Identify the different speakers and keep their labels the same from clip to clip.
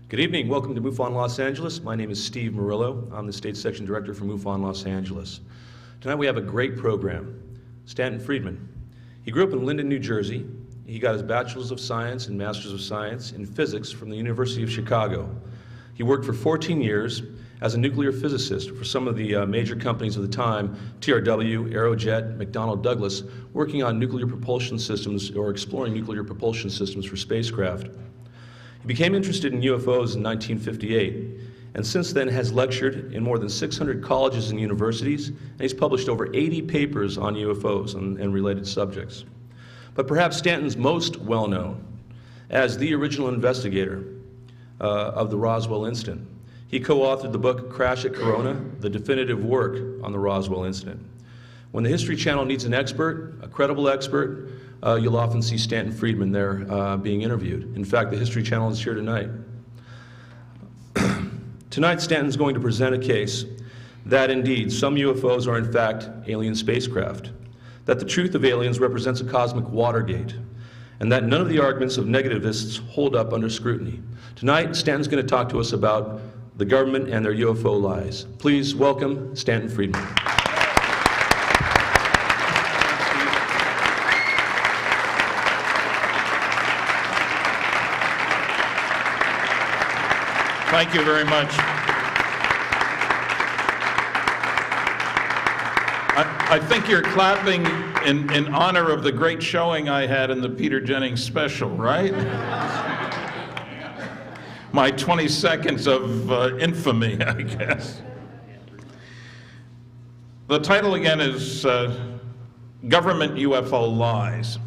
Speaker 1: Good evening. Welcome to MUFON Los Angeles. My name is Steve Murillo. I'm the State Section Director for MUFON Los Angeles. Tonight we have a great program. Stanton Friedman. He grew up in Linden, New Jersey. He got his Bachelor's of Science and Master's of Science in Physics from the University of Chicago. He worked for 14 years as a nuclear physicist for some of the major companies of the time, TRW, Aerojet, McDonnell Douglas, working on nuclear propulsion systems or exploring nuclear propulsion systems for spacecraft. He became interested in UFOs in 1958, and since then has lectured in more than 600 colleges and universities, and he's published over 80 papers on UFOs and related subjects. But perhaps Stanton's most well-known as the original investigator of the Roswell incident. He co-authored the book Crash at Corona, the definitive work on the Roswell incident. When the History Channel needs an expert, a credible expert, you'll often see Stanton Friedman there being interviewed. In fact, the History Channel is here tonight. Tonight, Stanton's going to present a case that indeed some UFOs are in fact alien spacecraft, that the truth of aliens represents a cosmic Watergate, and that none of the arguments of negativists hold up under scrutiny. Tonight, Stanton's going to talk to us about the government and their UFO lies. Please welcome Stanton Friedman.
Speaker 2: Thank you very much. I think you're clapping in honor of the great showing I had in the Peter Jennings special, right? My 20 seconds of infamy, I guess. The title again is Government UFO Lies.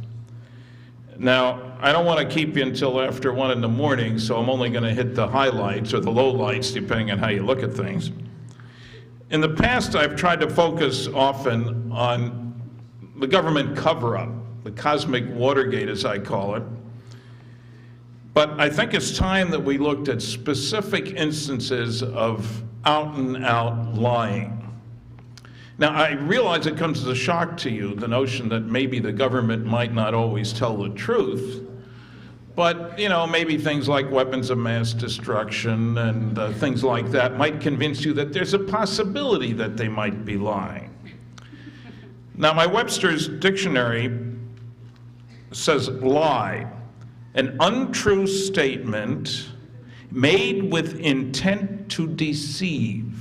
Speaker 2: Now, I don't want to keep you until after 1 in the morning, so I'm only going to hit the highlights or the lowlights, depending on how you look at things. In the past, I've tried to focus often on the government cover-up, the cosmic Watergate, as I call it. But I think it's time that we looked at specific instances of out-and-out lying. Now, I realize it comes as a shock to you, the notion that maybe the government might not always tell the truth, but, you know, maybe things like weapons of mass destruction and things like that might convince you that there's a possibility that they might be lying. Now, my Webster's dictionary says lie, an untrue statement made with intent to deceive.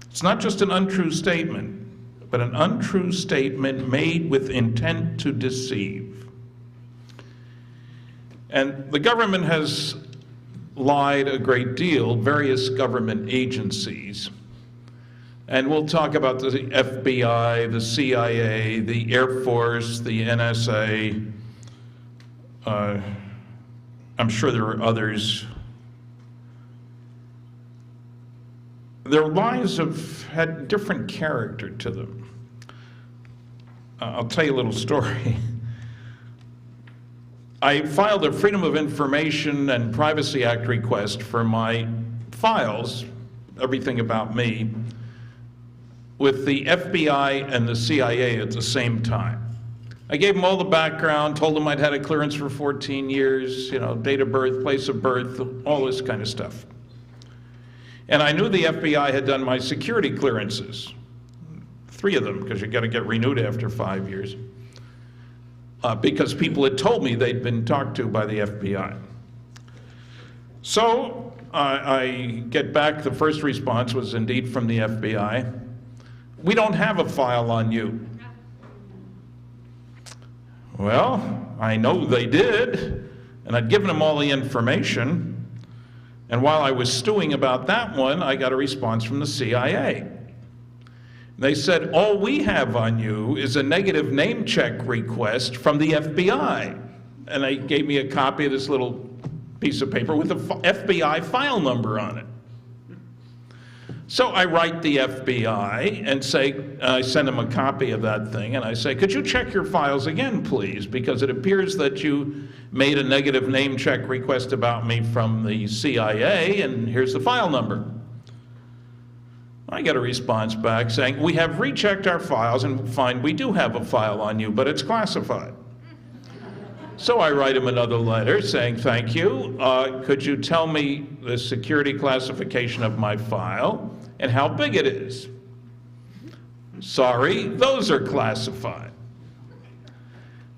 Speaker 2: It's not just an untrue statement, but an untrue statement made with intent to deceive. And the government has lied a great deal, various government agencies. And we'll talk about the FBI, the CIA, the Air Force, the NSA. I'm sure there are others. Their lies have had different character to them. I'll tell you a little story. I filed a Freedom of Information and Privacy Act request for my files, everything about me, with the FBI and the CIA at the same time. I gave them all the background, told them I'd had a clearance for 14 years, you know, date of birth, place of birth, all this kind of stuff. And I knew the FBI had done my security clearances, 3 of them, because you got to get renewed after 5 years, because people had told me they'd been talked to by the FBI. So I get back, the first response was indeed from the FBI. We don't have a file on you. Well, I know they did, and I'd given them all the information. And while I was stewing about that one, I got a response from the CIA. They said, all we have on you is a negative name check request from the FBI. And they gave me a copy of this little piece of paper with the FBI file number on it. So I write the FBI and say, I send them a copy of that thing, and I say, could you check your files again, please? Because it appears that you made a negative name check request about me from the CIA, and here's the file number. I get a response back saying, we have rechecked our files and find we do have a file on you, but it's classified. So I write him another letter saying, thank you. Could you tell me the security classification of my file and how big it is? Sorry, those are classified.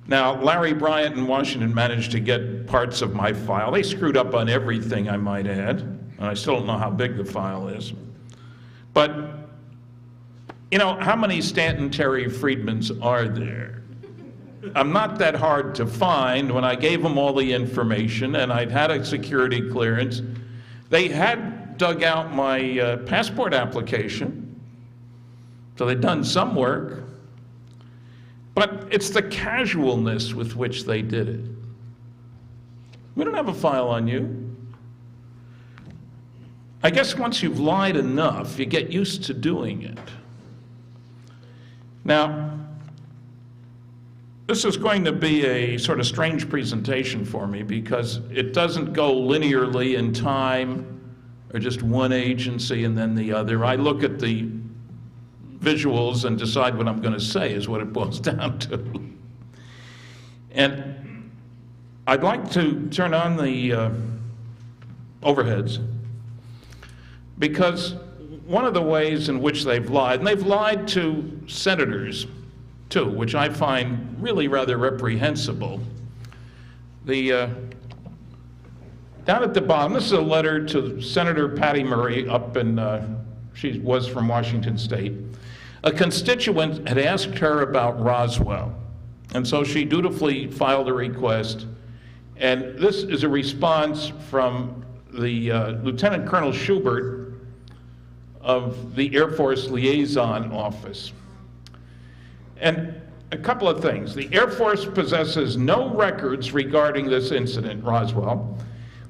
Speaker 2: Now, Larry Bryant in Washington managed to get parts of my file. They screwed up on everything, I might add, and I still don't know how big the file is. But, you know, how many Stanton Terry Friedmans are there? I'm not that hard to find. When I gave them all the information and I'd had a security clearance, they had dug out my passport application. So they'd done some work, but it's the casualness with which they did it. We don't have a file on you. I guess once you've lied enough, you get used to doing it. Now, this is going to be a sort of strange presentation for me because it doesn't go linearly in time or just one agency and then the other. I look at the visuals and decide what I'm going to say is what it boils down to. And I'd like to turn on the overheads because one of the ways in which they've lied, and they've lied to senators too, which I find really rather reprehensible. Down at the bottom, this is a letter to Senator Patty Murray up in, she was from Washington State. A constituent had asked her about Roswell, and so she dutifully filed a request, and this is a response from the Lieutenant Colonel Schubert of the Air Force Liaison Office. And a couple of things. The Air Force possesses no records regarding this incident, Roswell.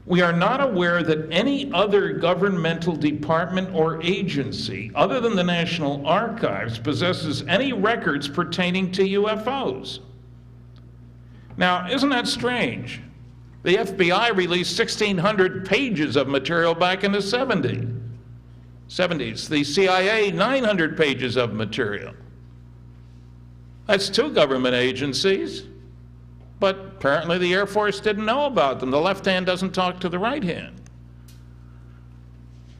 Speaker 2: We are not aware that any other governmental department or agency, other than the National Archives, possesses any records pertaining to UFOs. Now, isn't that strange? The FBI released 1,600 pages of material back in the 70s. The CIA, 900 pages of material. That's 2 government agencies. But apparently the Air Force didn't know about them. The left hand doesn't talk to the right hand.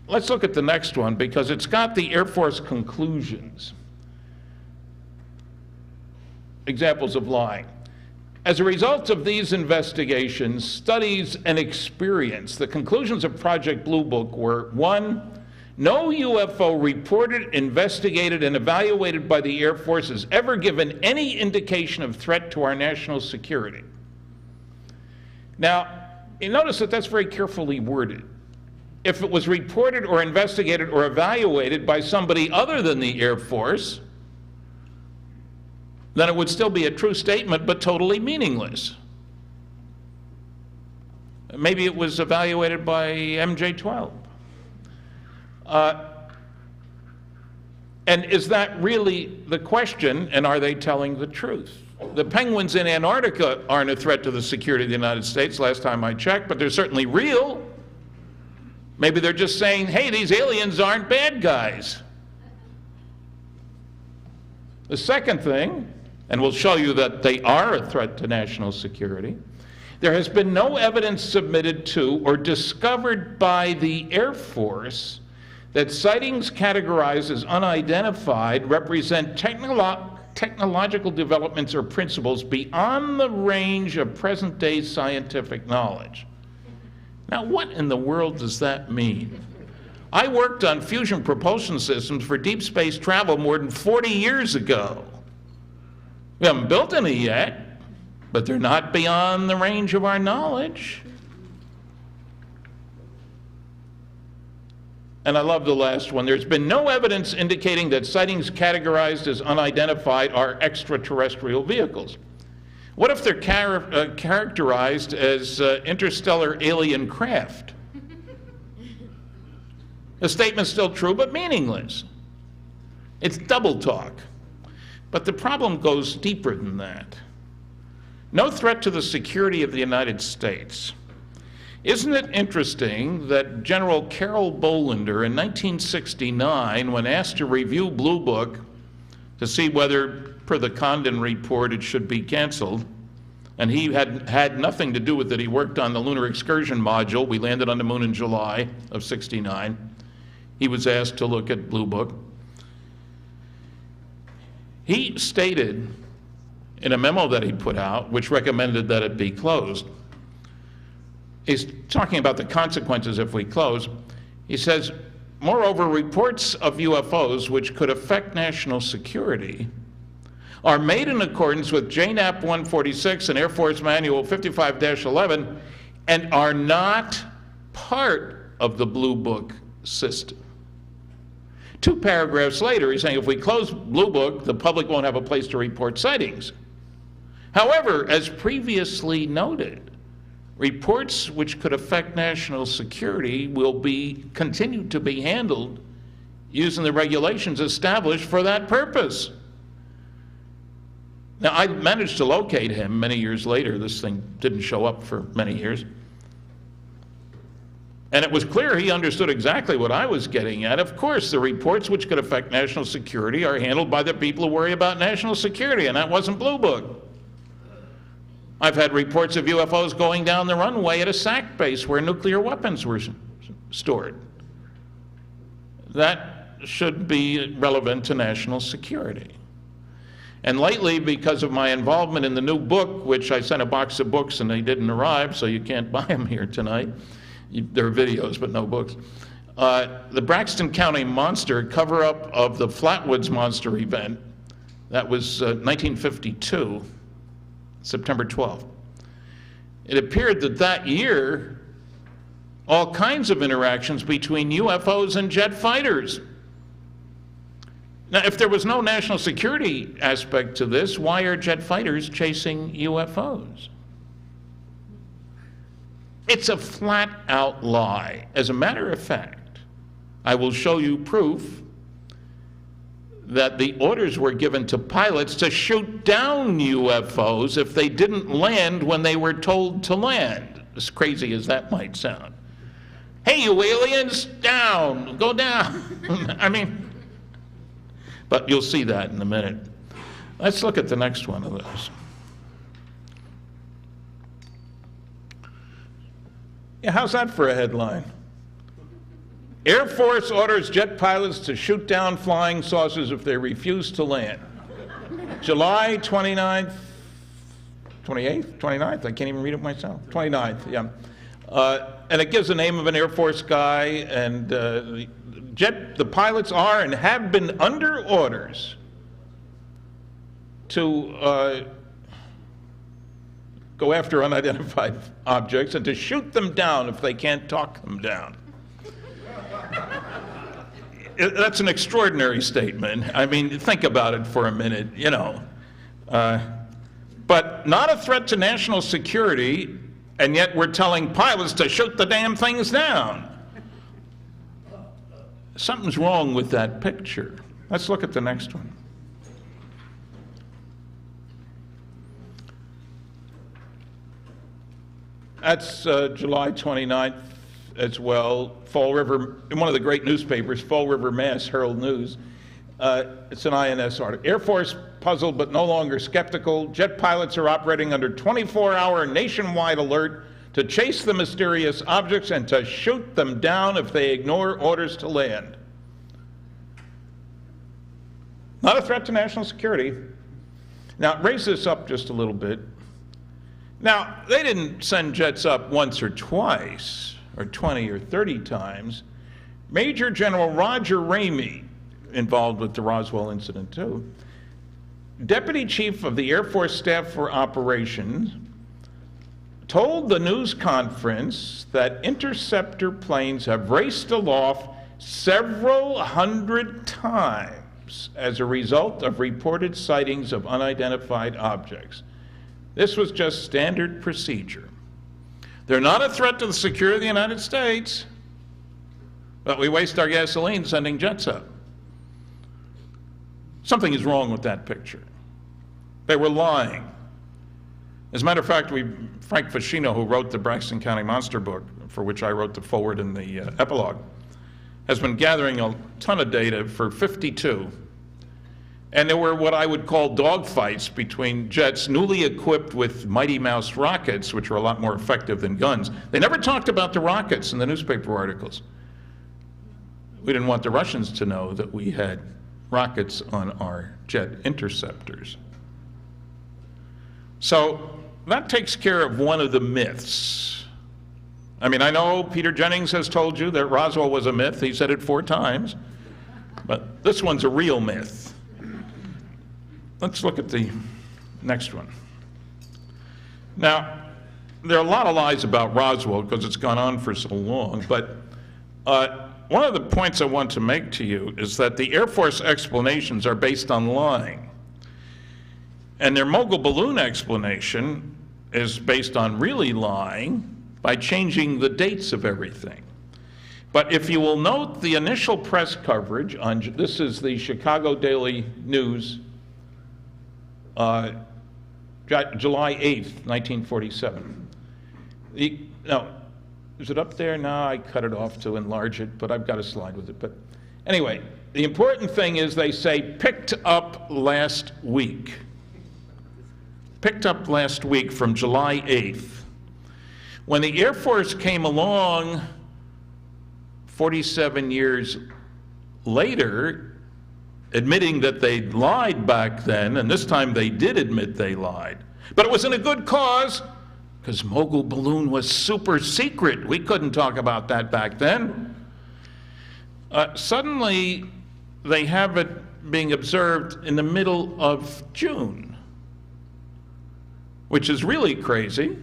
Speaker 2: Let's look at the next one because it's got the Air Force conclusions. Examples of lying. As a result of these investigations, studies, and experience, the conclusions of Project Blue Book were: 1, no UFO reported, investigated, and evaluated by the Air Force has ever given any indication of threat to our national security. Now, you notice that that's very carefully worded. If it was reported or investigated or evaluated by somebody other than the Air Force, then it would still be a true statement, but totally meaningless. Maybe it was evaluated by MJ-12. And is that really the question, and are they telling the truth? The penguins in Antarctica aren't a threat to the security of the United States, last time I checked, but they're certainly real. Maybe they're just saying, hey, these aliens aren't bad guys. The second thing, and we'll show you that they are a threat to national security, there has been no evidence submitted to or discovered by the Air Force that sightings categorized as unidentified represent technological developments or principles beyond the range of present-day scientific knowledge. Now, what in the world does that mean? I worked on fusion propulsion systems for deep space travel more than 40 years ago. We haven't built any yet, but they're not beyond the range of our knowledge. And I love the last one. There's been no evidence indicating that sightings categorized as unidentified are extraterrestrial vehicles. What if they're characterized as interstellar alien craft? The statement's still true, but meaningless. It's double talk. But the problem goes deeper than that. No threat to the security of the United States. Isn't it interesting that General Carol Bolender in 1969, when asked to review Blue Book to see whether, per the Condon report, it should be canceled, and he had nothing to do with it. He worked on the lunar excursion module. We landed on the moon in July of '69. He was asked to look at Blue Book. He stated in a memo that he put out, which recommended that it be closed, he's talking about the consequences if we close. He says, moreover, reports of UFOs which could affect national security are made in accordance with JNAP 146 and Air Force Manual 55-11 and are not part of the Blue Book system. 2 paragraphs later, he's saying if we close Blue Book, the public won't have a place to report sightings. However, as previously noted, reports which could affect national security will continue to be handled using the regulations established for that purpose. Now, I managed to locate him many years later. This thing didn't show up for many years. And it was clear he understood exactly what I was getting at. Of course, the reports which could affect national security are handled by the people who worry about national security, and that wasn't Blue Book. I've had reports of UFOs going down the runway at a SAC base where nuclear weapons were stored. That should be relevant to national security. And lately, because of my involvement in the new book, which I sent a box of books and they didn't arrive, so you can't buy them here tonight. There are videos, but no books. The Braxton County Monster, cover-up of the Flatwoods Monster event, that was 1952, September 12th. It appeared that year, all kinds of interactions between UFOs and jet fighters. Now, if there was no national security aspect to this, why are jet fighters chasing UFOs? It's a flat-out lie. As a matter of fact, I will show you proof that the orders were given to pilots to shoot down UFOs if they didn't land when they were told to land, as crazy as that might sound. Hey, you aliens, down, go down. I mean, but you'll see that in a minute. Let's look at the next one of those. Yeah, how's that for a headline? Air Force orders jet pilots to shoot down flying saucers if they refuse to land. July 29th, 28th, 29th, I can't even read it myself. 29th, yeah. And it gives the name of an Air Force guy, and the pilots are and have been under orders to go after unidentified objects and to shoot them down if they can't talk them down. That's an extraordinary statement. I mean, think about it for a minute, you know. But not a threat to national security, and yet we're telling pilots to shoot the damn things down. Something's wrong with that picture. Let's look at the next one. That's July 29th as well. Fall River, in one of the great newspapers, Fall River, Mass. Herald News. It's an INS article. Air Force puzzled but no longer skeptical. Jet pilots are operating under 24-hour nationwide alert to chase the mysterious objects and to shoot them down if they ignore orders to land. Not a threat to national security. Now, raise this up just a little bit. Now, they didn't send jets up once or twice, or 20 or 30 times. Major General Roger Ramey, involved with the Roswell incident too, Deputy Chief of the Air Force Staff for Operations, told the news conference that interceptor planes have raced aloft several hundred times as a result of reported sightings of unidentified objects. This was just standard procedure. They're not a threat to the security of the United States, but we waste our gasoline sending jets up. Something is wrong with that picture. They were lying. As a matter of fact, Frank Ficino, who wrote the Braxton County Monster book, for which I wrote the foreword and the epilogue, has been gathering a ton of data for 52. And there were what I would call dogfights between jets newly equipped with Mighty Mouse rockets, which were a lot more effective than guns. They never talked about the rockets in the newspaper articles. We didn't want the Russians to know that we had rockets on our jet interceptors. So that takes care of one of the myths. I mean, I know Peter Jennings has told you that Roswell was a myth. He said it 4 times. But this one's a real myth. Let's look at the next one. Now, there are a lot of lies about Roswell because it's gone on for so long, but one of the points I want to make to you is that the Air Force explanations are based on lying. And their mogul balloon explanation is based on really lying by changing the dates of everything. But if you will note the initial press coverage on, this is the Chicago Daily News, July 8th, 1947. Now, is it up there? No, I cut it off to enlarge it, but I've got a slide with it. But anyway, the important thing is they say picked up last week. Picked up last week from July 8th. When the Air Force came along 47 years later, admitting that they lied back then, and this time they did admit they lied. But it was in a good cause, because mogul balloon was super secret. We couldn't talk about that back then. Suddenly, they have it being observed in the middle of June, which is really crazy.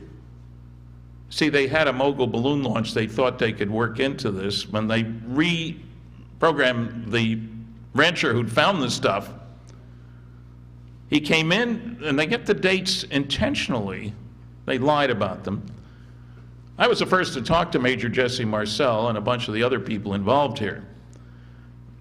Speaker 2: See, they had a mogul balloon launch. They thought they could work into this. When they reprogrammed the rancher who'd found this stuff, he came in, and they get the dates intentionally. They lied about them. I was the first to talk to Major Jesse Marcel and a bunch of the other people involved here.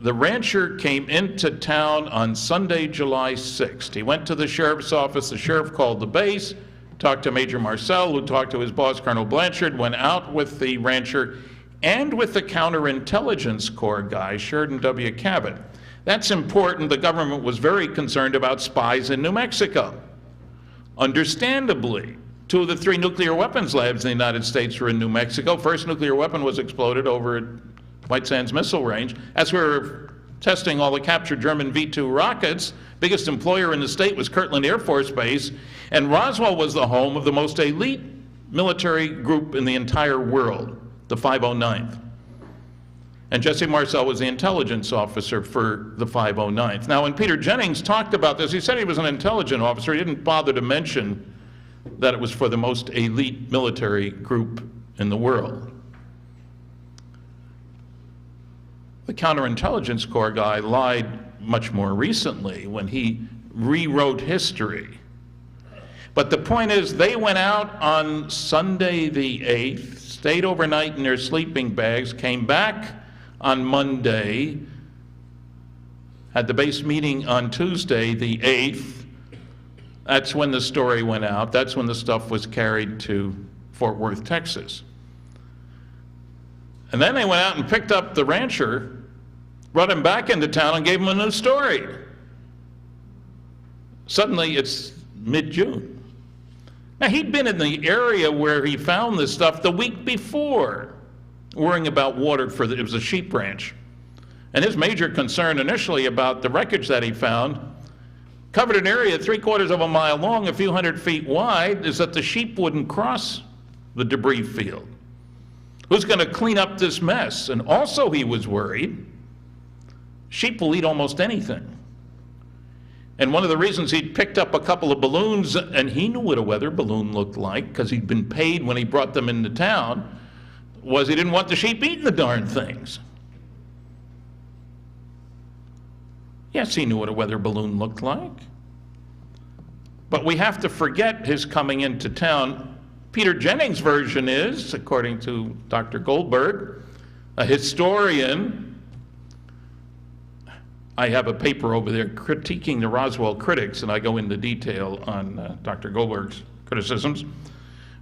Speaker 2: The rancher came into town on Sunday, July 6th. He went to the sheriff's office. The sheriff called the base, talked to Major Marcel, who talked to his boss, Colonel Blanchard, went out with the rancher and with the counterintelligence corps guy, Sheridan W. Cabot. That's important. The government was very concerned about spies in New Mexico. Understandably, 2 of the 3 nuclear weapons labs in the United States were in New Mexico. First nuclear weapon was exploded over at White Sands Missile Range. As we were testing all the captured German V-2 rockets, biggest employer in the state was Kirtland Air Force Base, and Roswell was the home of the most elite military group in the entire world, the 509th. And Jesse Marcel was the intelligence officer for the 509th. Now, when Peter Jennings talked about this, he said he was an intelligence officer. He didn't bother to mention that it was for the most elite military group in the world. The counterintelligence corps guy lied much more recently when he rewrote history. But the point is, they went out on Sunday the 8th, stayed overnight in their sleeping bags, came back on Monday, had the base meeting on Tuesday the 8th. That's when the story went out. That's when the stuff was carried to Fort Worth, Texas. And then they went out and picked up the rancher, brought him back into town, and gave him a new story. Suddenly, it's mid-June. Now, he'd been in the area where he found this stuff the week before, worrying about water for it was a sheep ranch. And his major concern initially about the wreckage that he found, covered an area 3/4 of a mile long, a few hundred feet wide, is that the sheep wouldn't cross the debris field. Who's going to clean up this mess? And also he was worried, sheep will eat almost anything. And one of the reasons he'd picked up a couple of balloons, and he knew what a weather balloon looked like because he'd been paid when he brought them into town, was he didn't want the sheep eating the darn things. Yes, he knew what a weather balloon looked like. But we have to forget his coming into town. Peter Jennings' version is, according to Dr. Goldberg, a historian. I have a paper over there critiquing the Roswell critics, and I go into detail on Dr. Goldberg's criticisms.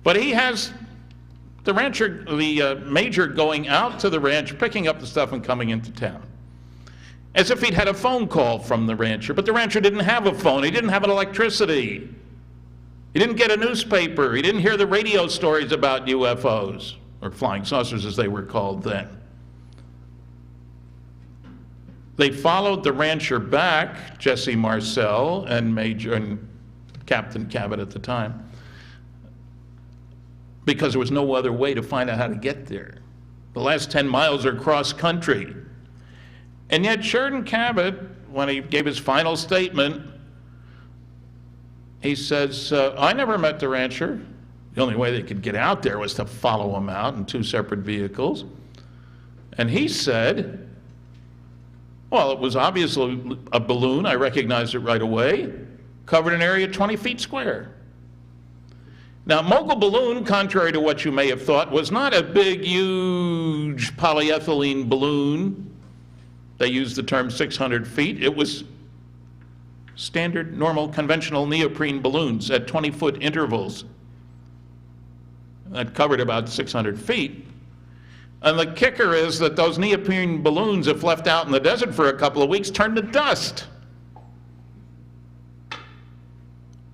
Speaker 2: But he has the rancher, the major going out to the ranch, picking up the stuff and coming into town. as if he'd had a phone call from the rancher. But the rancher didn't have a phone. He didn't have an electricity. He didn't get a newspaper. He didn't hear the radio stories about UFOs, or flying saucers as they were called then. They followed the rancher back, Jesse Marcel and Captain Cabot at the time, because there was no other way to find out how to get there. The last 10 miles are cross country. And yet Sheridan Cabot, when he gave his final statement, he says, I never met the rancher. The only way they could get out there was to follow him out in 2 separate vehicles. And he said, well, it was obviously a balloon. I recognized it right away. Covered an area 20 feet square. Now, Mogul balloon, contrary to what you may have thought, was not a big, huge polyethylene balloon. They used the term 600 feet. It was standard, normal, conventional neoprene balloons at 20-foot intervals that covered about 600 feet. And the kicker is that those neoprene balloons, if left out in the desert for a couple of weeks, turned to dust.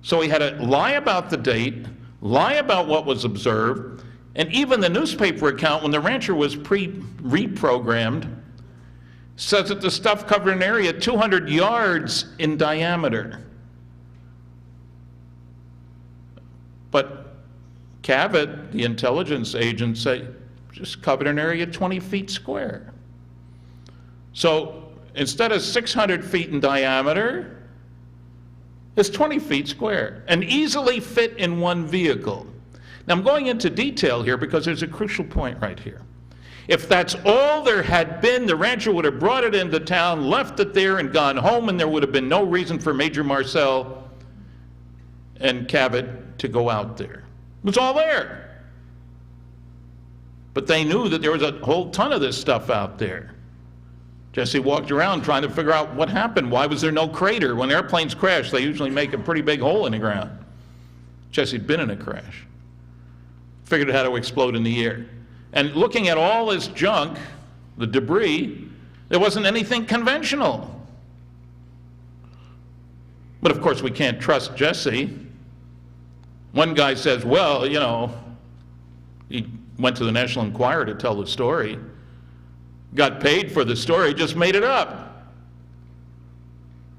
Speaker 2: So he had to lie about the date, lie about what was observed, and even the newspaper account, when the rancher was reprogrammed, says that the stuff covered an area 200 yards in diameter. But Cabot, the intelligence agent, said just covered an area 20 feet square. So instead of 600 feet in diameter, it's 20 feet square and easily fit in one vehicle. Now I'm going into detail here because there's a crucial point right here. If that's all there had been, the rancher would have brought it into town, left it there, and gone home, and there would have been no reason for Major Marcel and Cabot to go out there. It was all there. But they knew that there was a whole ton of this stuff out there. Jesse walked around trying to figure out what happened. Why was there no crater? When airplanes crash, they usually make a pretty big hole in the ground. Jesse'd been in a crash. Figured out how to explode in the air. And looking at all this junk, the debris, there wasn't anything conventional. But of course we can't trust Jesse. One guy says, well, you know, he went to the National Enquirer to tell the story, got paid for the story, just made it up.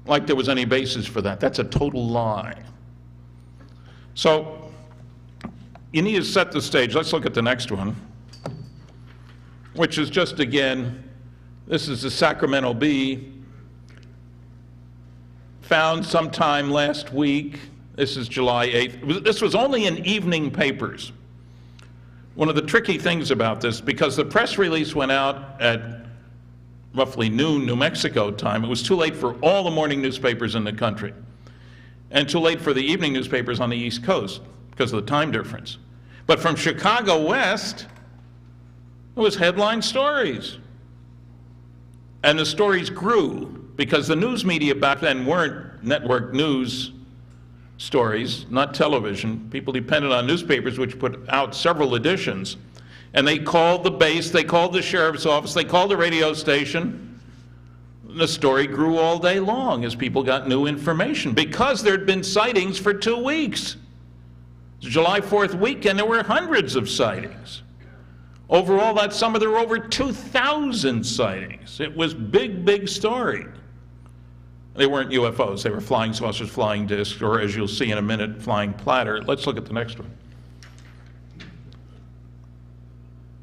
Speaker 2: Like there was any basis for that. That's a total lie. So you need to set the stage. Let's look at the next one, which is just, again, this is the Sacramento Bee, found sometime last week. This is July 8th. This was only in evening papers. One of the tricky things about this, because the press release went out at roughly noon New Mexico time, it was too late for all the morning newspapers in the country, and too late for the evening newspapers on the East Coast because of the time difference. But from Chicago West, it was headline stories. And the stories grew because the news media back then weren't network news stories, not television. People depended on newspapers, which put out several editions. And they called the base, they called the sheriff's office, they called the radio station. The story grew all day long as people got new information because there'd been sightings for 2 weeks. July 4th weekend, there were hundreds of sightings. Overall, that summer, there were over 2,000 sightings. It was big, big story. They weren't UFOs. They were flying saucers, flying discs, or as you'll see in a minute, flying platter. Let's look at the next one.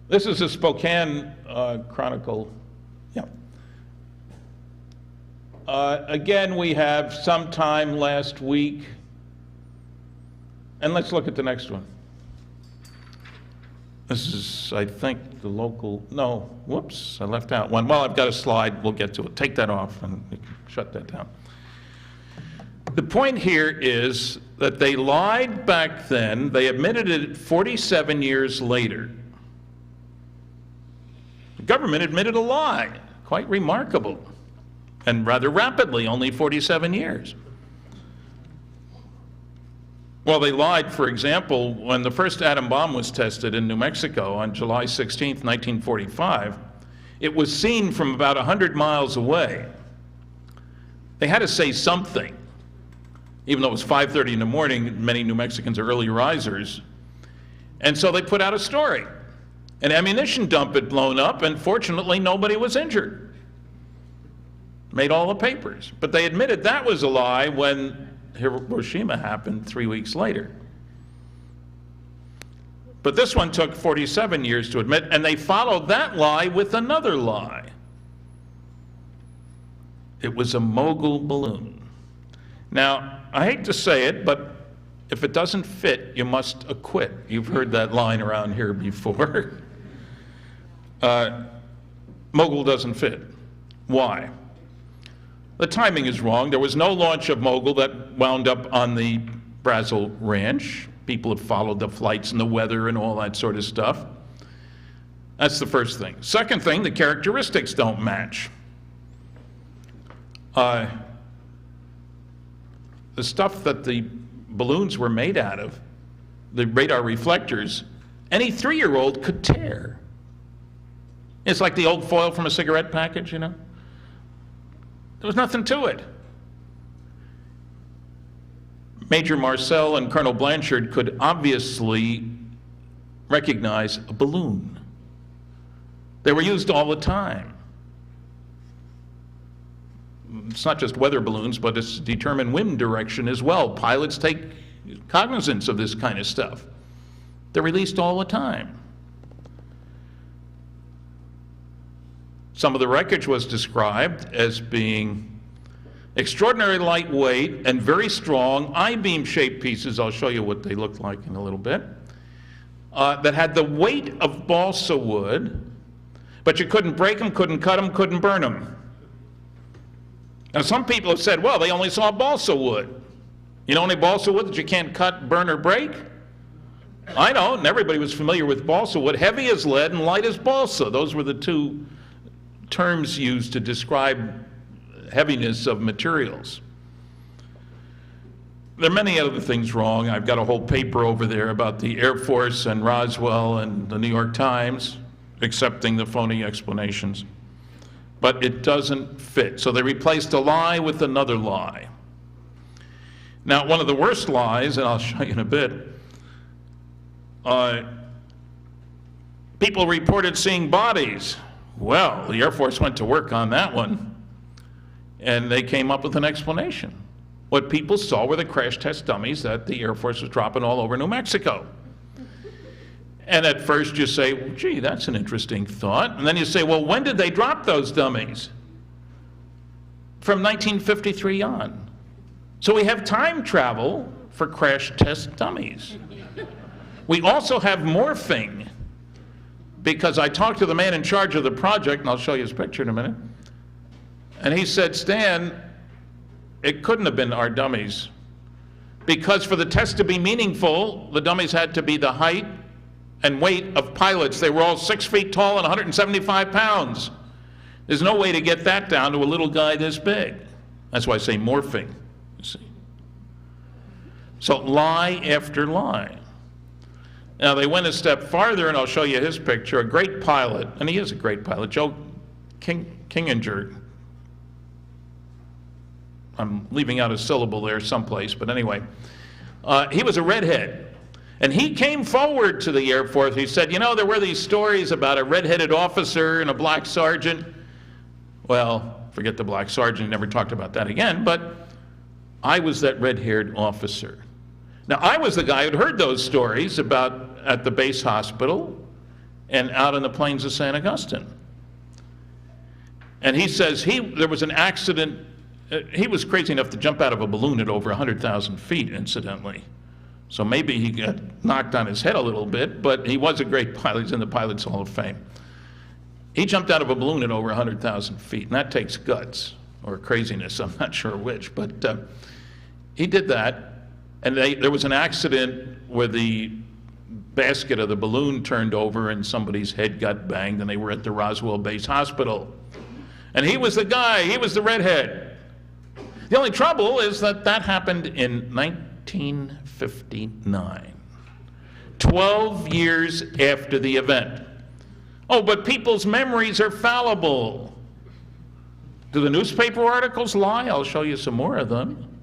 Speaker 2: This is a Spokane Chronicle. Yeah. Again, we have sometime last week. And let's look at the next one. This is, I think, the local, no, whoops, I left out one. Well, I've got a slide, we'll get to it. Take that off and you can shut that down. The point here is that they lied back then. They admitted it 47 years later. The government admitted a lie, quite remarkable, and rather rapidly, only 47 years. Well, they lied, for example, when the first atom bomb was tested in New Mexico on July 16th, 1945, it was seen from about 100 miles away. They had to say something, even though it was 5:30 in the morning. Many New Mexicans are early risers. And so they put out a story. An ammunition dump had blown up, and fortunately nobody was injured. Made all the papers. But they admitted that was a lie when Hiroshima happened 3 weeks later. But this one took 47 years to admit, and they followed that lie with another lie. It was a mogul balloon. Now, I hate to say it, but if it doesn't fit, you must acquit. You've heard that line around here before. Mogul doesn't fit. Why? The timing is wrong. There was no launch of Mogul that wound up on the Brazil Ranch. People have followed the flights and the weather and all that sort of stuff. That's the first thing. Second thing, the characteristics don't match. The stuff that the balloons were made out of, the radar reflectors, any 3-year-old could tear. It's like the old foil from a cigarette package, you know? There was nothing to it. Major Marcel and Colonel Blanchard could obviously recognize a balloon. They were used all the time. It's not just weather balloons, but it's to determine wind direction as well. Pilots take cognizance of this kind of stuff. They're released all the time. Some of the wreckage was described as being extraordinarily lightweight and very strong, I-beam shaped pieces, I'll show you what they looked like in a little bit, that had the weight of balsa wood, but you couldn't break them, couldn't cut them, couldn't burn them. Now some people have said, well, they only saw balsa wood. You know any balsa wood that you can't cut, burn, or break? I know, and everybody was familiar with balsa wood. Heavy as lead and light as balsa. Those were the two terms used to describe heaviness of materials. There are many other things wrong. I've got a whole paper over there about the Air Force and Roswell and the New York Times accepting the phony explanations. But it doesn't fit. So they replaced a lie with another lie. Now, one of the worst lies, and I'll show you in a bit, people reported seeing bodies. Well, the Air Force went to work on that one, and they came up with an explanation. What people saw were the crash test dummies that the Air Force was dropping all over New Mexico. And at first you say, well, gee, that's an interesting thought. And then you say, well, when did they drop those dummies? From 1953 on. So we have time travel for crash test dummies. We also have morphing, because I talked to the man in charge of the project, and I'll show you his picture in a minute, and he said, Stan, it couldn't have been our dummies, because for the test to be meaningful, the dummies had to be the height and weight of pilots. They were all 6 feet tall and 175 pounds. There's no way to get that down to a little guy this big. That's why I say morphing, you see. So lie after lie. Now they went a step farther, and I'll show you his picture. A great pilot, and he is a great pilot, Joe Kinginger. I'm leaving out a syllable there someplace, but anyway. He was a redhead. And he came forward to the Air Force. He said, you know, there were these stories about a red-headed officer and a black sergeant. Well, forget the black sergeant, he never talked about that again, but I was that red-haired officer. Now, I was the guy who'd heard those stories about at the base hospital and out in the plains of San Augustine. And he says there was an accident. He was crazy enough to jump out of a balloon at over 100,000 feet, incidentally. So maybe he got knocked on his head a little bit, but he was a great pilot. He's in the Pilots Hall of Fame. He jumped out of a balloon at over 100,000 feet, and that takes guts or craziness. I'm not sure which, but he did that, and there was an accident where the basket of the balloon turned over and somebody's head got banged, and they were at the Roswell Base Hospital. And he was the guy, he was the redhead. The only trouble is that happened in 1959, 12 years after the event. Oh, but people's memories are fallible. Do the newspaper articles lie? I'll show you some more of them.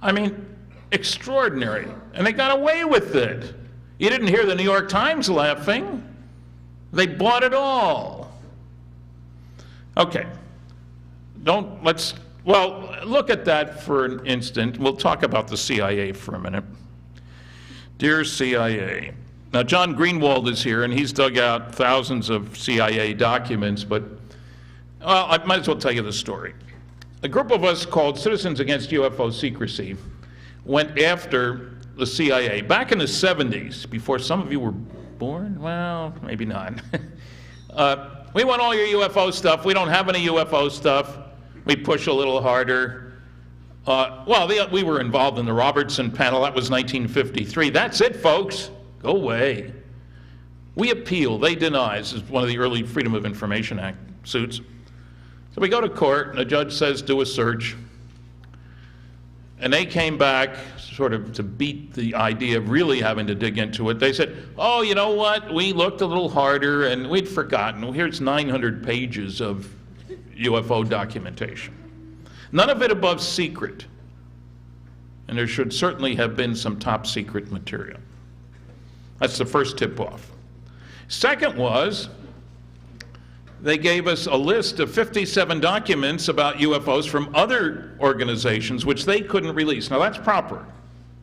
Speaker 2: I mean, extraordinary. And they got away with it. You didn't hear the New York Times laughing. They bought it all. Okay. Look at that for an instant. We'll talk about the CIA for a minute. Dear CIA. Now, John Greenwald is here, and he's dug out thousands of CIA documents, but I might as well tell you the story. A group of us called Citizens Against UFO Secrecy went after the CIA back in the 70s, before some of you were born. Well, maybe not. We want all your UFO stuff. We don't have any UFO stuff. We push a little harder. We were involved in the Robertson panel. That was 1953. That's it, folks. Go away. We appeal. They deny. This is one of the early Freedom of Information Act suits. So we go to court, and the judge says, do a search. And they came back sort of to beat the idea of really having to dig into it. They said, oh, you know what? We looked a little harder, and we'd forgotten. Here's 900 pages of UFO documentation. None of it above secret. And there should certainly have been some top secret material. That's the first tip-off. Second was, they gave us a list of 57 documents about UFOs from other organizations which they couldn't release. Now that's proper.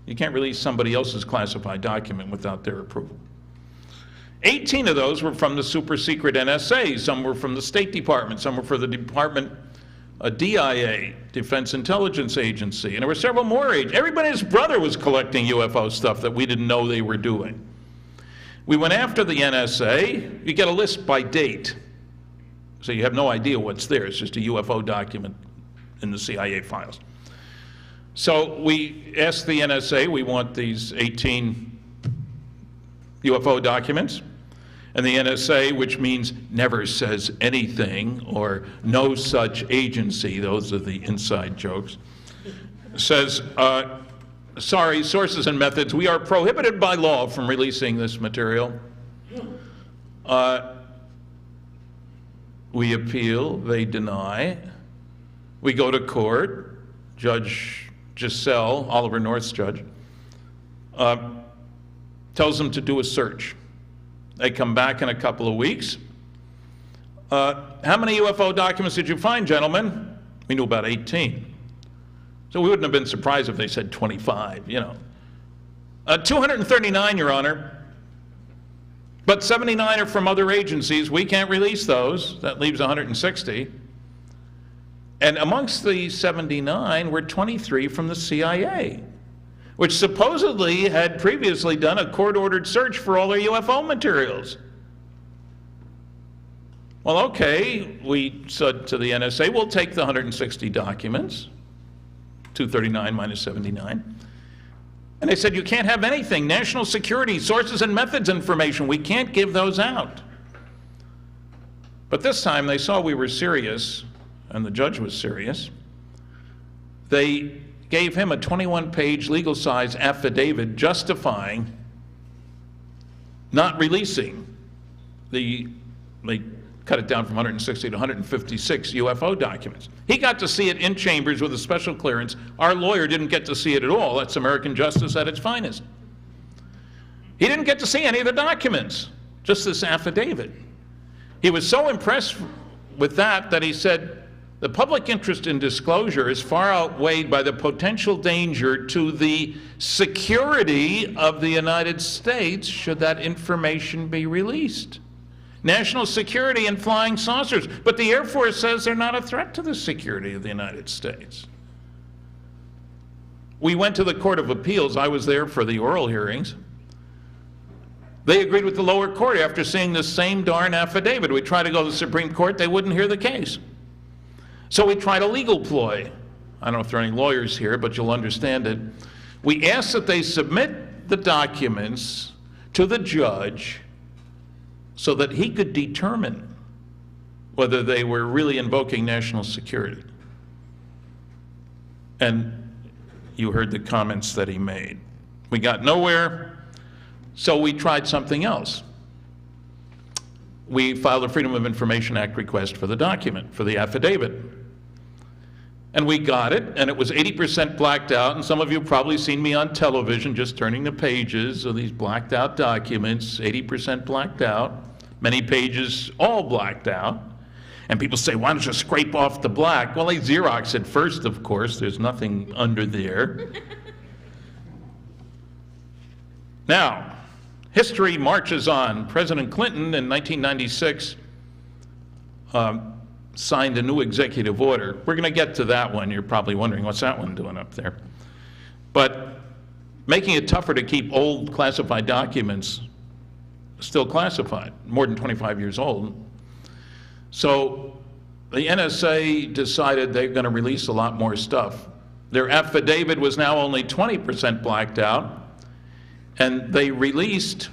Speaker 2: You can't release somebody else's classified document without their approval. 18 of those were from the super secret NSA. Some were from the State Department. Some were for the Department DIA, Defense Intelligence Agency. And there were several more. Everybody and his brother was collecting UFO stuff that we didn't know they were doing. We went after the NSA. You get a list by date. So you have no idea what's there. It's just a UFO document in the CIA files. So we asked the NSA, we want these 18 UFO documents. And the NSA, which means never says anything or no such agency, those are the inside jokes, says, sorry, sources and methods, we are prohibited by law from releasing this material. We appeal, they deny. We go to court. Judge Giselle, Oliver North's judge, tells them to do a search. They come back in a couple of weeks. How many UFO documents did you find, gentlemen? We knew about 18. So we wouldn't have been surprised if they said 25, 239, Your Honor. But 79 are from other agencies. We can't release those. That leaves 160. And amongst the 79 were 23 from the CIA, which supposedly had previously done a court-ordered search for all their UFO materials. Well, okay, we said to the NSA, we'll take the 160 documents, 239 minus 79. And they said, you can't have anything. National security, sources and methods information, we can't give those out. But this time they saw we were serious, and the judge was serious. They gave him a 21-page legal-size affidavit justifying not releasing they cut it down from 160 to 156 UFO documents. He got to see it in chambers with a special clearance. Our lawyer didn't get to see it at all. That's American justice at its finest. He didn't get to see any of the documents, just this affidavit. He was so impressed with that he said, the public interest in disclosure is far outweighed by the potential danger to the security of the United States should that information be released. National security and flying saucers. But the Air Force says they're not a threat to the security of the United States. We went to the Court of Appeals. I was there for the oral hearings. They agreed with the lower court after seeing the same darn affidavit. We tried to go to the Supreme Court. They wouldn't hear the case. So we tried a legal ploy. I don't know if there are any lawyers here, but you'll understand it. We asked that they submit the documents to the judge so that he could determine whether they were really invoking national security. And you heard the comments that he made. We got nowhere, so we tried something else. we filed a Freedom of Information Act request for the document, for the affidavit. And we got it, and it was 80% blacked out, and some of you have probably seen me on television just turning the pages of these blacked out documents, 80% blacked out, many pages all blacked out. And people say, why don't you scrape off the black? Well, they Xerox it first, of course. There's nothing under there. Now, history marches on. President Clinton in 1996 signed a new executive order. We're going to get to that one. You're probably wondering, what's that one doing up there? But making it tougher to keep old classified documents still classified, more than 25 years old. So the NSA decided they're going to release a lot more stuff. Their affidavit was now only 20% blacked out, and they released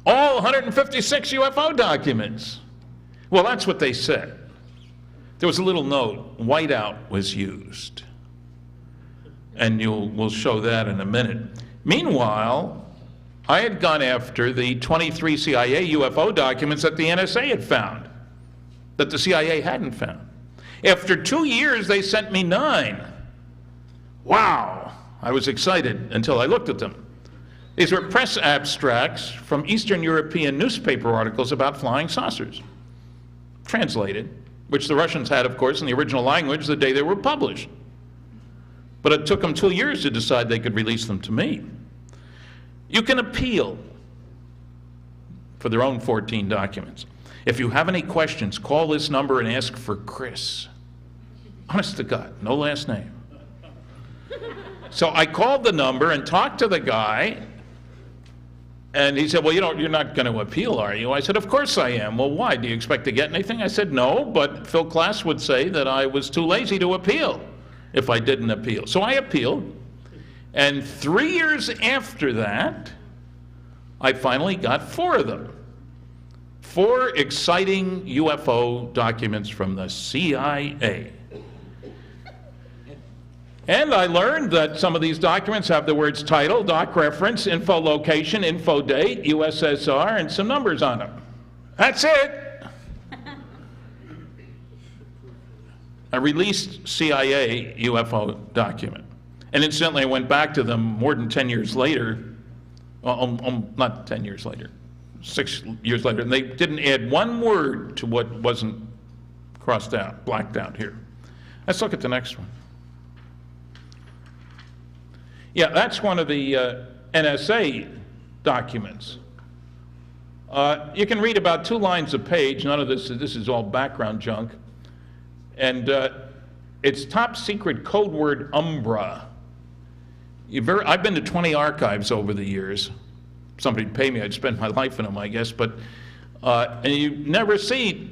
Speaker 2: all 156 UFO documents. Well, that's what they said. There was a little note, whiteout was used. And we'll show that in a minute. Meanwhile, I had gone after the 23 CIA UFO documents that the NSA had found, that the CIA hadn't found. After 2 years, they sent me 9. Wow, I was excited until I looked at them. These were press abstracts from Eastern European newspaper articles about flying saucers, translated, which the Russians had, of course, in the original language the day they were published. But it took them 2 years to decide they could release them to me. You can appeal for their own 14 documents. If you have any questions, call this number and ask for Chris. Honest to God, no last name. So I called the number and talked to the guy, and he said, well, you're not going to appeal, are you? I said, of course I am. Well, why? Do you expect to get anything? I said, no, but Phil Klass would say that I was too lazy to appeal if I didn't appeal. So I appealed, and 3 years after that, I finally got 4 of them. 4 exciting UFO documents from the CIA. And I learned that some of these documents have the words title, doc reference, info location, info date, USSR, and some numbers on them. That's it. A released CIA UFO document. And incidentally, I went back to them more than 10 years later, well, not 10 years later, 6 years later, and they didn't add one word to what wasn't crossed out, blacked out here. Let's look at the next one. Yeah, that's one of the NSA documents. You can read about 2 lines a page. None of this is all background junk. And it's top secret code word Umbra. I've been to 20 archives over the years. Somebody'd pay me, I'd spend my life in them, I guess. But and you never see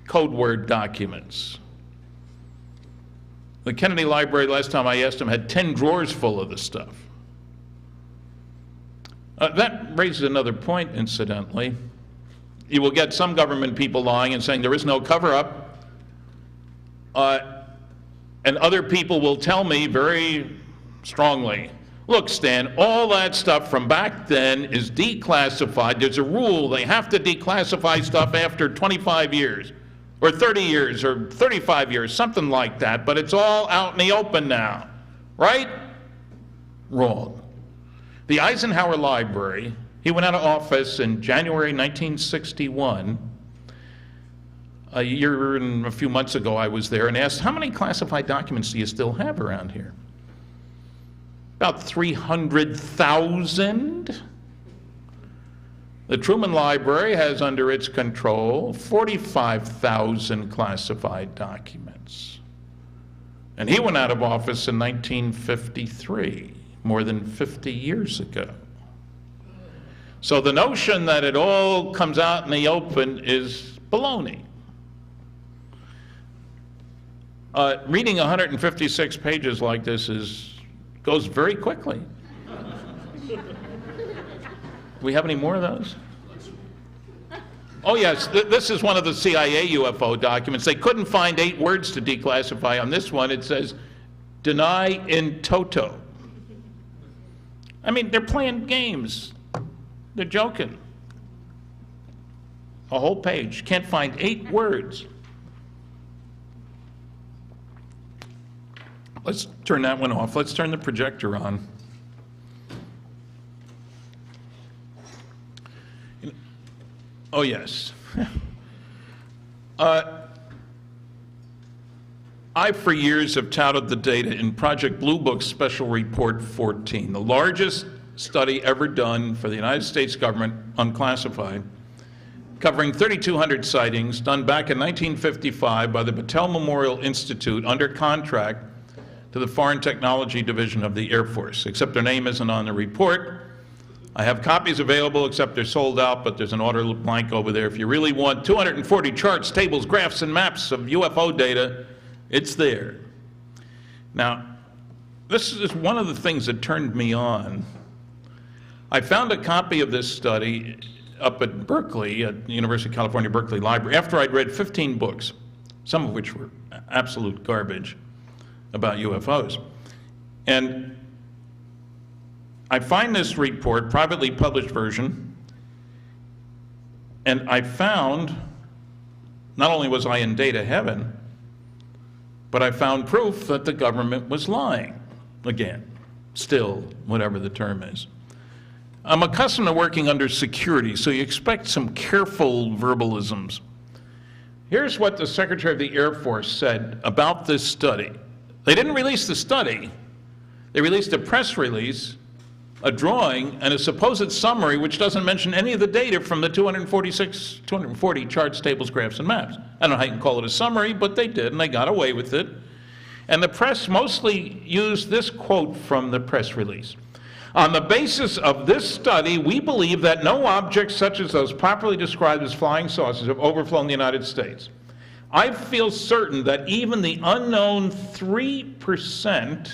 Speaker 2: code word documents. The Kennedy Library, last time I asked them, had 10 drawers full of this stuff. That raises another point, incidentally. You will get some government people lying and saying there is no cover-up, and other people will tell me very strongly, look, Stan, all that stuff from back then is declassified. There's a rule, they have to declassify stuff after 25 years. Or 30 years, or 35 years, something like that, but it's all out in the open now, right? Wrong. The Eisenhower Library, he went out of office in January 1961. A year and a few months ago I was there and asked, how many classified documents do you still have around here? About 300,000. The Truman Library has under its control 45,000 classified documents. And he went out of office in 1953, more than 50 years ago. So the notion that it all comes out in the open is baloney. Reading 156 pages like this goes very quickly. Do we have any more of those? Oh yes, this is one of the CIA UFO documents. They couldn't find 8 words to declassify. On this one it says, deny in toto. I mean, they're playing games. They're joking. a whole page. Can't find 8 words. Let's turn that one off. Let's turn the projector on. Oh, yes. I, for years, have touted the data in Project Blue Book Special Report 14, the largest study ever done for the United States government, unclassified, covering 3,200 sightings, done back in 1955 by the Battelle Memorial Institute under contract to the Foreign Technology Division of the Air Force, except their name isn't on the report. I have copies available, except they're sold out, but there's an order blank over there. If you really want 240 charts, tables, graphs, and maps of UFO data, it's there. Now, this is one of the things that turned me on. I found a copy of this study up at Berkeley, at the University of California, Berkeley Library, after I'd read 15 books, some of which were absolute garbage about UFOs. And I find this report, privately published version, and I found, not only was I in data heaven, but I found proof that the government was lying. Again, still, whatever the term is. I'm accustomed to working under security, so you expect some careful verbalisms. Here's what the Secretary of the Air Force said about this study. They didn't release the study. They released a press release, a drawing, and a supposed summary which doesn't mention any of the data from the 240 charts, tables, graphs, and maps. I don't know how you can call it a summary, but they did, and they got away with it. And the press mostly used this quote from the press release. On the basis of this study, we believe that no objects such as those properly described as flying saucers have overflown the United States. I feel certain that even the unknown 3%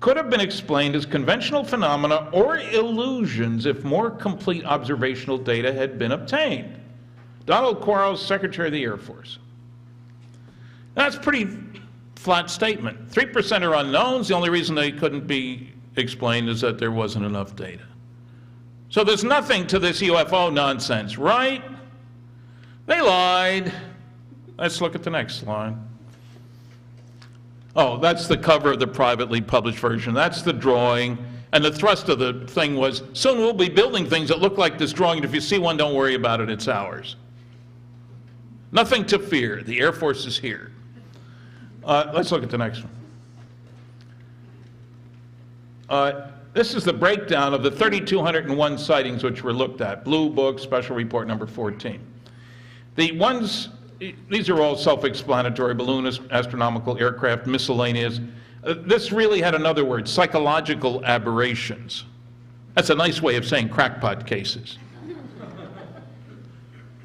Speaker 2: could have been explained as conventional phenomena or illusions if more complete observational data had been obtained. Donald Quarles, Secretary of the Air Force. That's a pretty flat statement. 3% are unknowns. The only reason they couldn't be explained is that there wasn't enough data. So there's nothing to this UFO nonsense, right? They lied. Let's look at the next slide. Oh, that's the cover of the privately published version. That's the drawing. And the thrust of the thing was, soon we'll be building things that look like this drawing, and if you see one, don't worry about it, it's ours. Nothing to fear. The Air Force is here. Let's look at the next one. This is the breakdown of the 3,201 sightings which were looked at. Blue Book, Special Report number 14. The ones, these are all self-explanatory: balloonist, astronomical, aircraft, miscellaneous. This really had another word: psychological aberrations. That's a nice way of saying crackpot cases.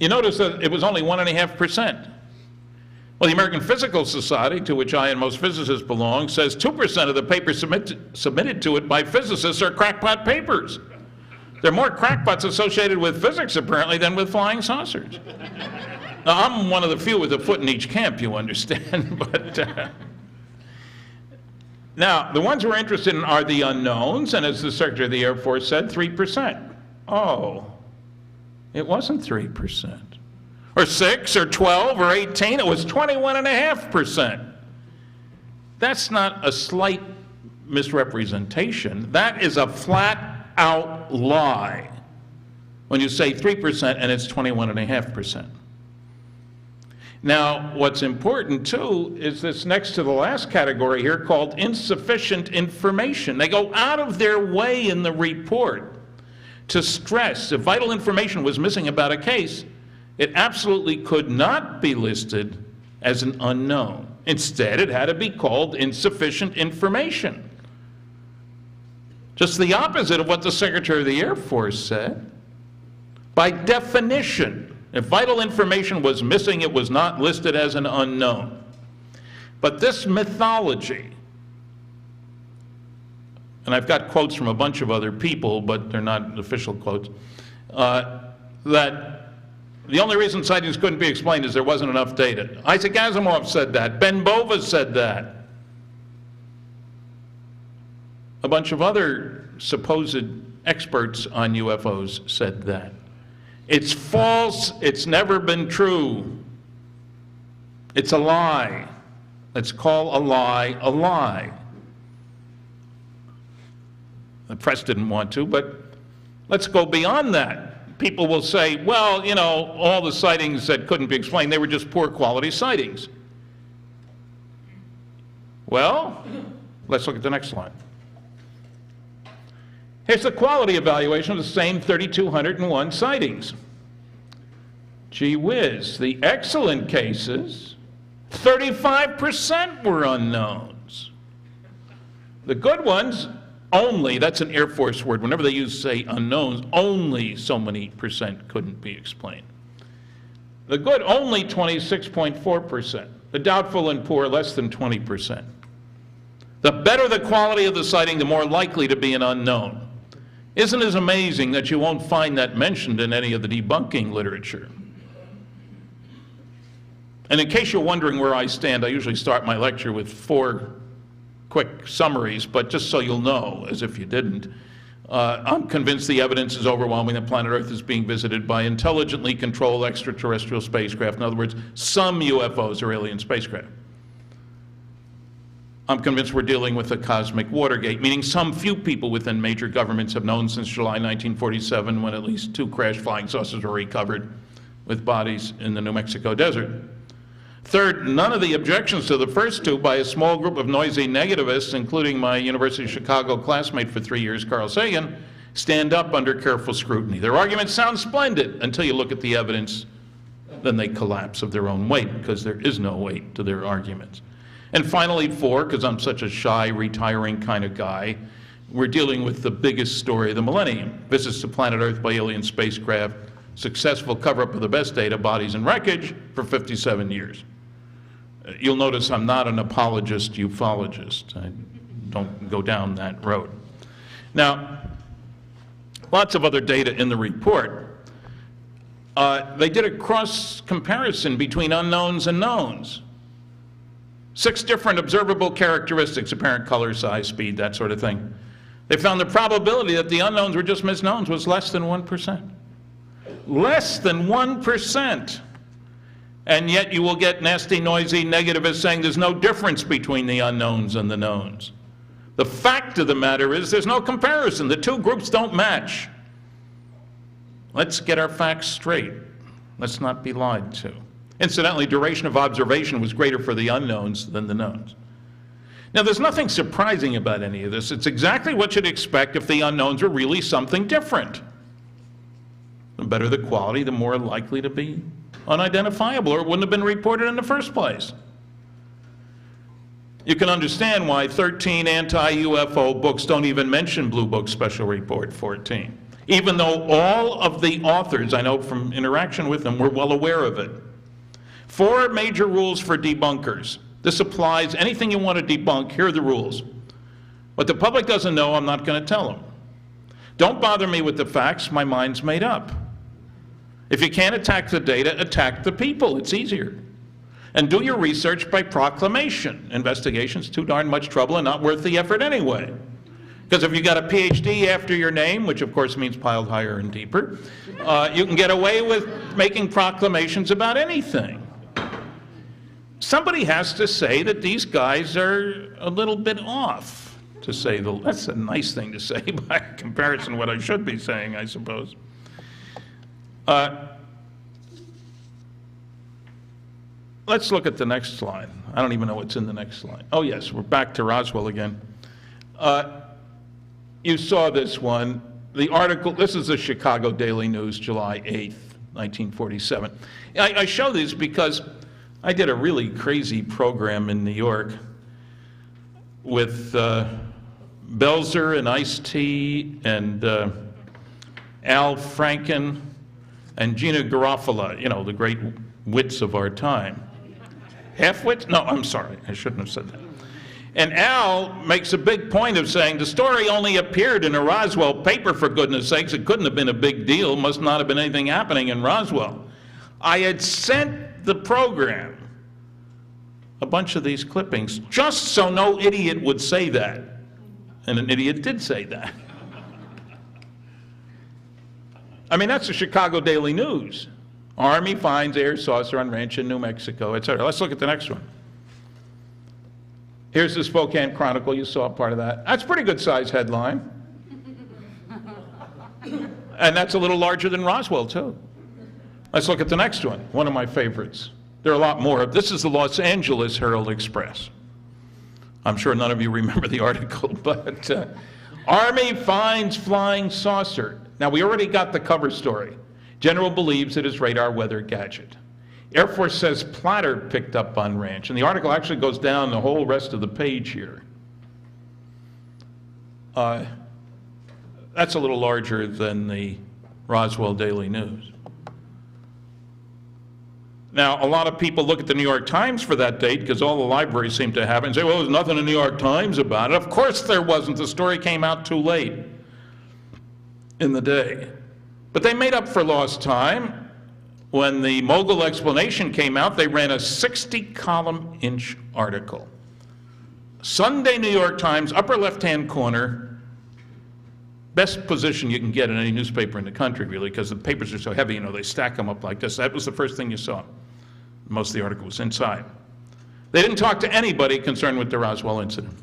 Speaker 2: You notice that it was only 1.5%. Well, the American Physical Society, to which I and most physicists belong, says 2% of the papers submitted to it by physicists are crackpot papers. There are more crackpots associated with physics, apparently, than with flying saucers. Now, I'm one of the few with a foot in each camp, you understand, but... Now, the ones we're interested in are the unknowns, and as the Secretary of the Air Force said, 3%. Oh, it wasn't 3%. Or 6, or 12, or 18, it was 21.5%. That's not a slight misrepresentation. That is a flat-out lie when you say 3% and it's 21.5%. Now, what's important, too, is this next to the last category here called insufficient information. They go out of their way in the report to stress if vital information was missing about a case, it absolutely could not be listed as an unknown. Instead, it had to be called insufficient information. Just the opposite of what the Secretary of the Air Force said. By definition, if vital information was missing, it was not listed as an unknown. But this mythology, and I've got quotes from a bunch of other people, but they're not official quotes, that the only reason sightings couldn't be explained is there wasn't enough data. Isaac Asimov said that. Ben Bova said that. A bunch of other supposed experts on UFOs said that. It's false. It's never been true. It's a lie. Let's call a lie a lie. The press didn't want to, but let's go beyond that. People will say, well, you know, all the sightings that couldn't be explained, they were just poor quality sightings. Well, let's look at the next slide. Here's the quality evaluation of the same 3,201 sightings. Gee whiz, the excellent cases, 35% were unknowns. The good ones, only, that's an Air Force word, whenever they use, say, unknowns, only so many percent couldn't be explained. The good, only 26.4%. The doubtful and poor, less than 20%. The better the quality of the sighting, the more likely to be an unknown. Isn't it amazing that you won't find that mentioned in any of the debunking literature? And in case you're wondering where I stand, I usually start my lecture with 4 quick summaries, but just so you'll know, as if you didn't, I'm convinced the evidence is overwhelming that planet Earth is being visited by intelligently controlled extraterrestrial spacecraft. In other words, some UFOs are alien spacecraft. I'm convinced we're dealing with a cosmic Watergate, meaning some few people within major governments have known since July 1947, when at least 2 crashed flying saucers were recovered with bodies in the New Mexico desert. Third, none of the objections to the first 2 by a small group of noisy negativists, including my University of Chicago classmate for 3 years, Carl Sagan, stand up under careful scrutiny. Their arguments sound splendid until you look at the evidence, then they collapse of their own weight, because there is no weight to their arguments. And finally, 4, because I'm such a shy, retiring kind of guy, we're dealing with the biggest story of the millennium. Visits to planet Earth by alien spacecraft, successful cover-up of the best data, bodies and wreckage, for 57 years. You'll notice I'm not an apologist ufologist. I don't go down that road. Now, lots of other data in the report. They did a cross-comparison between unknowns and knowns. 6 different observable characteristics, apparent color, size, speed, that sort of thing. They found the probability that the unknowns were just misknowns was less than 1%. Less than 1%. And yet you will get nasty, noisy negativists saying there's no difference between the unknowns and the knowns. The fact of the matter is there's no comparison. The 2 groups don't match. Let's get our facts straight. Let's not be lied to. Incidentally, duration of observation was greater for the unknowns than the knowns. Now, there's nothing surprising about any of this. It's exactly what you'd expect if the unknowns were really something different. The better the quality, the more likely to be unidentifiable, or it wouldn't have been reported in the first place. You can understand why 13 anti-UFO books don't even mention Blue Book Special Report 14, even though all of the authors, I know from interaction with them, were well aware of it. 4 major rules for debunkers. This applies, anything you want to debunk, here are the rules. What the public doesn't know, I'm not going to tell them. Don't bother me with the facts, my mind's made up. If you can't attack the data, attack the people, it's easier. And do your research by proclamation. Investigation's too darn much trouble and not worth the effort anyway. Because if you got a PhD after your name, which of course means piled higher and deeper, you can get away with making proclamations about anything. Somebody has to say that these guys are a little bit off, to say that's a nice thing to say by comparison to what I should be saying, I suppose. Let's look at the next slide. I don't even know what's in the next slide. Oh yes, we're back to Roswell again. You saw this one. The article, this is the Chicago Daily News, July 8th, 1947. I show these because I did a really crazy program in New York with Belzer and Ice-T and Al Franken and Gina Garofalo, you know, the great wits of our time. Half-wits? No, I'm sorry, I shouldn't have said that. And Al makes a big point of saying the story only appeared in a Roswell paper, for goodness sakes. It couldn't have been a big deal, must not have been anything happening in Roswell. I had sent the program a bunch of these clippings just so no idiot would say that. And an idiot did say that. I mean, that's the Chicago Daily News. Army finds air saucer on ranch in New Mexico, etc. Let's look at the next one. Here's the Spokane Chronicle. You saw part of that. That's a pretty good size headline. And that's a little larger than Roswell, too. Let's look at the next one of my favorites. There are a lot more. This is the Los Angeles Herald-Express. I'm sure none of you remember the article, but Army finds flying saucer. Now, we already got the cover story. General believes it is radar weather gadget. Air Force says platter picked up on ranch. And the article actually goes down the whole rest of the page here. That's a little larger than the Roswell Daily News. Now, a lot of people look at the New York Times for that date because all the libraries seem to have it and say, well, there's nothing in the New York Times about it. Of course there wasn't. The story came out too late in the day. But they made up for lost time. When the Mogul explanation came out, they ran a 60-column inch article. Sunday New York Times, upper left-hand corner, best position you can get in any newspaper in the country, really, because the papers are so heavy, they stack them up like this. That was the first thing you saw. Most of the article was inside. They didn't talk to anybody concerned with the Roswell incident.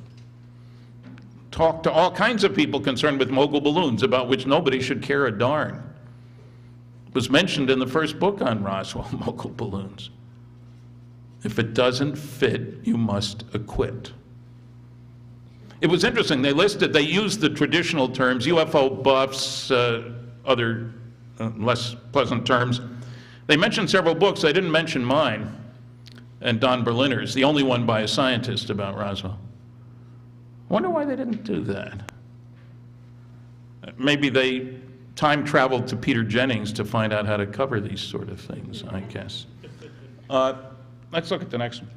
Speaker 2: Talked to all kinds of people concerned with mogul balloons, about which nobody should care a darn. It was mentioned in the first book on Roswell, mogul balloons. If it doesn't fit, you must acquit. It was interesting, they used the traditional terms, UFO buffs, other less pleasant terms. They mentioned several books. They didn't mention mine and Don Berliner's, the only one by a scientist about Roswell. I wonder why they didn't do that. Maybe they time traveled to Peter Jennings to find out how to cover these sort of things, I guess. Let's look at the next one.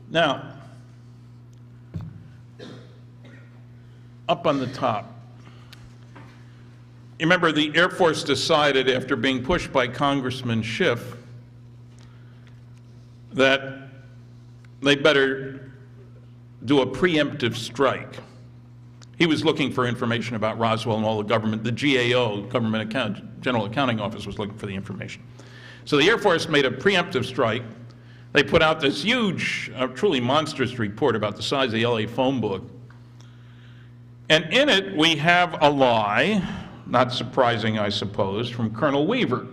Speaker 2: Now, up on the top, you remember the Air Force decided, after being pushed by Congressman Schiff, that they better do a preemptive strike. He was looking for information about Roswell and all the government, the GAO, General Accounting Office, was looking for the information. So the Air Force made a preemptive strike. They put out this huge, truly monstrous report about the size of the LA phone book. And in it, we have a lie, not surprising, I suppose, from Colonel Weaver.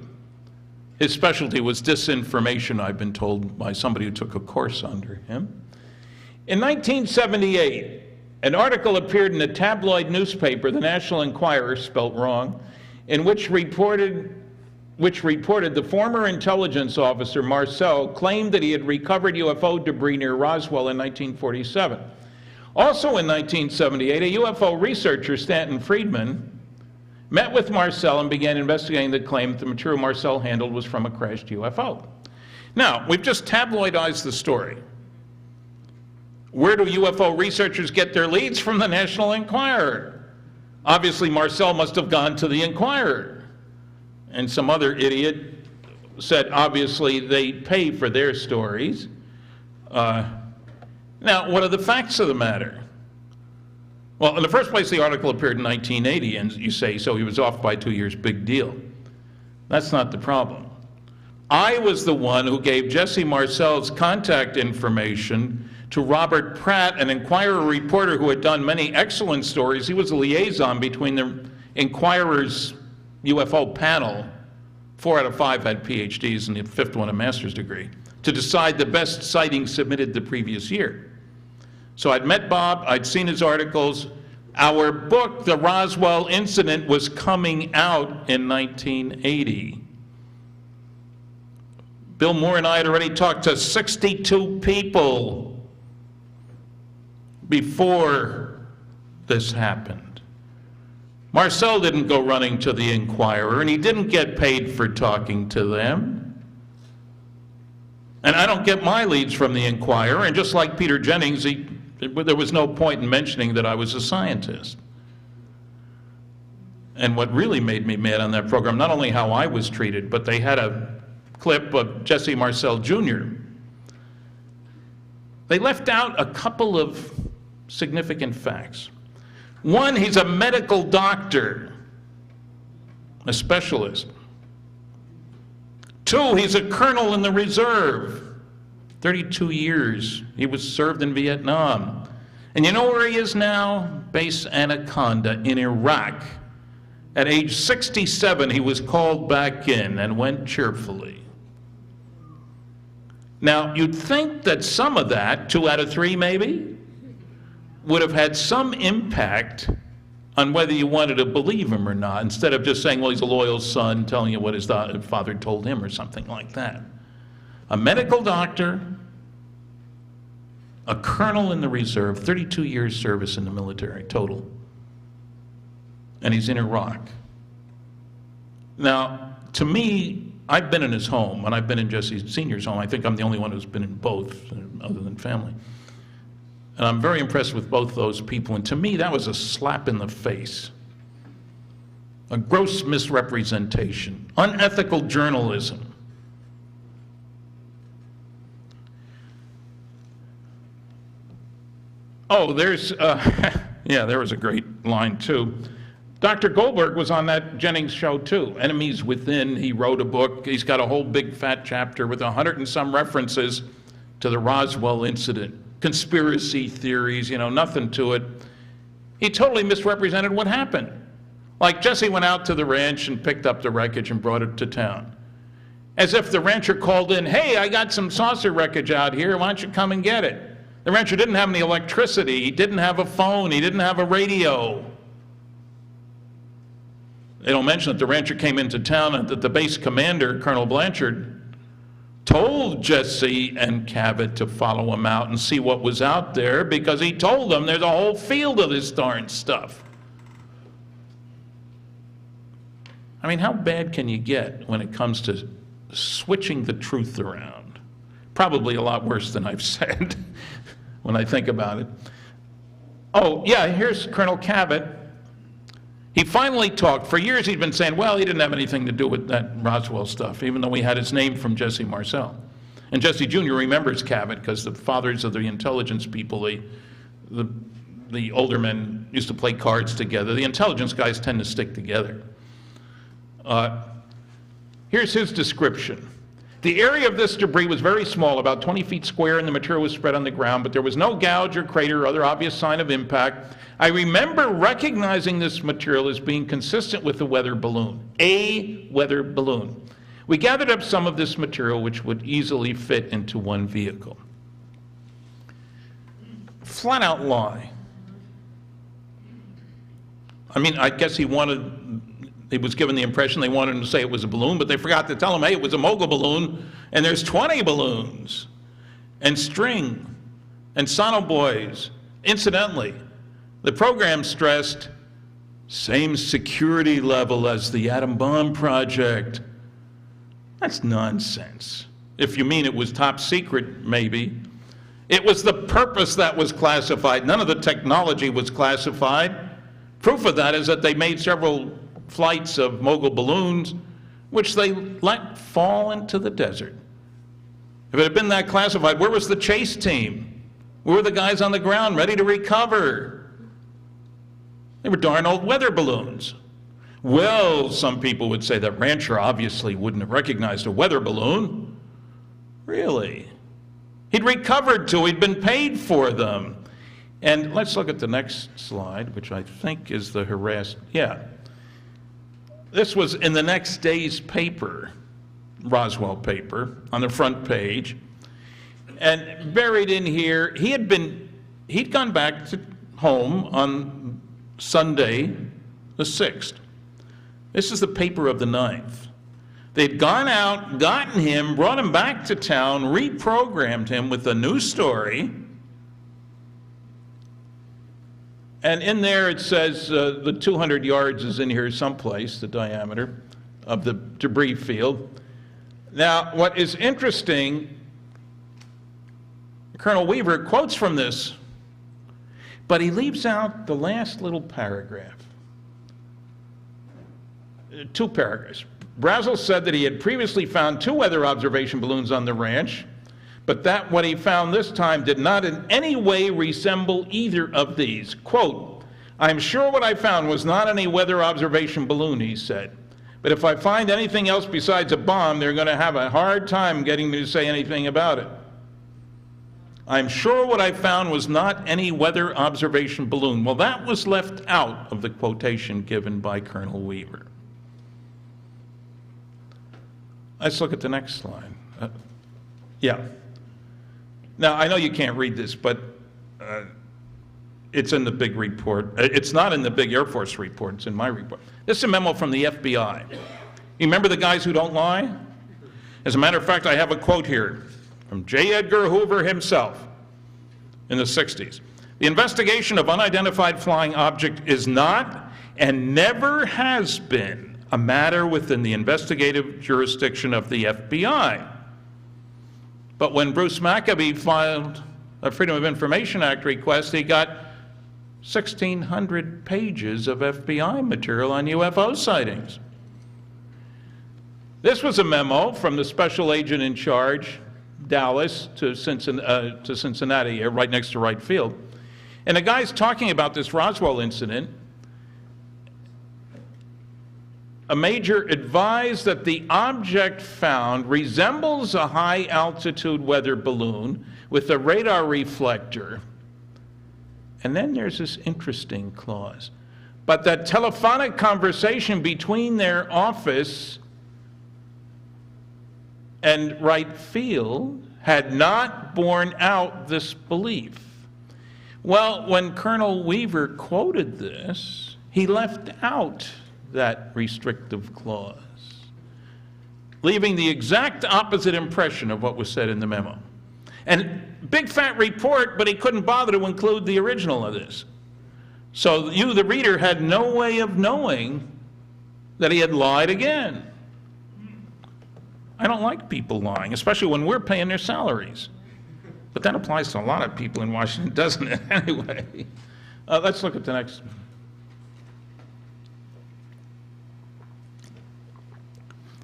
Speaker 2: His specialty was disinformation, I've been told by somebody who took a course under him. In 1978, an article appeared in a tabloid newspaper, the National Enquirer, spelt wrong, in which reported the former intelligence officer, Marcel, claimed that he had recovered UFO debris near Roswell in 1947. Also in 1978, a UFO researcher, Stanton Friedman, met with Marcel and began investigating the claim that the material Marcel handled was from a crashed UFO. Now, we've just tabloidized the story. Where do UFO researchers get their leads? From the National Enquirer. Obviously, Marcel must have gone to the Enquirer. And some other idiot said, obviously, they pay for their stories. Now, what are the facts of the matter? Well, in the first place, the article appeared in 1980, and you say, so he was off by 2 years, big deal. That's not the problem. I was the one who gave Jesse Marcel's contact information to Robert Pratt, an Enquirer reporter who had done many excellent stories. He was a liaison between the Enquirer's UFO panel, 4 out of 5 had PhDs and the 5th one a master's degree, to decide the best sightings submitted the previous year. So I'd met Bob, I'd seen his articles. Our book, The Roswell Incident, was coming out in 1980. Bill Moore and I had already talked to 62 people before this happened. Marcel didn't go running to the Enquirer, and he didn't get paid for talking to them. And I don't get my leads from the Enquirer, and just like Peter Jennings, there was no point in mentioning that I was a scientist. And what really made me mad on that program, not only how I was treated, but they had a clip of Jesse Marcel Jr. They left out a couple of significant facts. One, he's a medical doctor, a specialist. Two, he's a colonel in the reserve. 32 years. He was served in Vietnam. And you know where he is now? Base Anaconda in Iraq. At age 67, he was called back in and went cheerfully. Now, you'd think that some of that, 2 out of 3 maybe, would have had some impact on whether you wanted to believe him or not, instead of just saying, well, he's a loyal son, telling you what his father told him or something like that. A medical doctor, a colonel in the reserve, 32 years service in the military total, and he's in Iraq. Now, to me, I've been in his home, and I've been in Jesse Sr.'s home. I think I'm the only one who's been in both, other than family. And I'm very impressed with both those people. And to me, that was a slap in the face. A gross misrepresentation. Unethical journalism. Oh, there's, yeah, there was a great line too. Dr. Goldberg was on that Jennings show too. Enemies Within, he wrote a book. He's got a whole big fat chapter with 100 and some references to the Roswell incident. Conspiracy theories, you know, nothing to it. He totally misrepresented what happened. Like Jesse went out to the ranch and picked up the wreckage and brought it to town. As if the rancher called in, hey, I got some saucer wreckage out here, why don't you come and get it? The rancher didn't have any electricity, he didn't have a phone, he didn't have a radio. They don't mention that the rancher came into town and that the base commander, Colonel Blanchard, told Jesse and Cabot to follow him out and see what was out there, because he told them there's a whole field of this darn stuff. I mean, how bad can you get when it comes to switching the truth around? Probably a lot worse than I've said when I think about it. Oh, yeah, here's Colonel Cabot. He finally talked. For years he'd been saying, well, he didn't have anything to do with that Roswell stuff, even though he had his name from Jesse Marcel. And Jesse Jr. remembers Cabot because the fathers of the intelligence people, the older men used to play cards together. The intelligence guys tend to stick together. Here's his description. The area of this debris was very small, about 20 feet square, and the material was spread on the ground, but there was no gouge or crater or other obvious sign of impact. I remember recognizing this material as being consistent with the weather balloon, a weather balloon. We gathered up some of this material which would easily fit into one vehicle. Flat out lie. I mean, I guess he was given the impression they wanted him to say it was a balloon, but they forgot to tell him, hey, it was a mogul balloon, and there's 20 balloons, and string, and sonobuoys. Incidentally, the program stressed same security level as the atom bomb project. That's nonsense. If you mean it was top secret, maybe. It was the purpose that was classified. None of the technology was classified. Proof of that is that they made several flights of mogul balloons, which they let fall into the desert. If it had been that classified, where was the chase team? Where were the guys on the ground ready to recover? They were darn old weather balloons. Well, some people would say that rancher obviously wouldn't have recognized a weather balloon. Really? He'd recovered two, he'd been paid for them. And let's look at the next slide, which I think is the harassed, yeah. This was in the next day's paper, Roswell paper, on the front page. And buried in here, he'd gone back to home on Sunday, the 6th. This is the paper of the 9th. They'd gone out, gotten him, brought him back to town, reprogrammed him with a new story. And in there it says the 200 yards is in here someplace, the diameter of the debris field. Now, what is interesting, Colonel Weaver quotes from this, but he leaves out the last little paragraph. 2 paragraphs. Brazel said that he had previously found 2 weather observation balloons on the ranch, but that what he found this time did not in any way resemble either of these. Quote, I'm sure what I found was not any weather observation balloon, he said. But if I find anything else besides a bomb, they're going to have a hard time getting me to say anything about it. I'm sure what I found was not any weather observation balloon. Well, that was left out of the quotation given by Colonel Weaver. Let's look at the next slide. Yeah. Now, I know you can't read this, but it's in the big report. It's not in the big Air Force report. It's in my report. This is a memo from the FBI. You remember the guys who don't lie? As a matter of fact, I have a quote here from J. Edgar Hoover himself in the 60s. The investigation of unidentified flying object is not and never has been a matter within the investigative jurisdiction of the FBI. But when Bruce Maccabee filed a Freedom of Information Act request, he got 1,600 pages of FBI material on UFO sightings. This was a memo from the special agent in charge, Dallas, to Cincinnati, right next to Wright Field. And the guy's talking about this Roswell incident. A major advised that the object found resembles a high-altitude weather balloon with a radar reflector. And then there's this interesting clause. But that telephonic conversation between their office and Wright Field had not borne out this belief. Well, when Colonel Weaver quoted this, he left out that restrictive clause, leaving the exact opposite impression of what was said in the memo. And big fat report, but he couldn't bother to include the original of this. So you, the reader, had no way of knowing that he had lied again. I don't like people lying, especially when we're paying their salaries. But that applies to a lot of people in Washington, doesn't it? Anyway, let's look at the next one.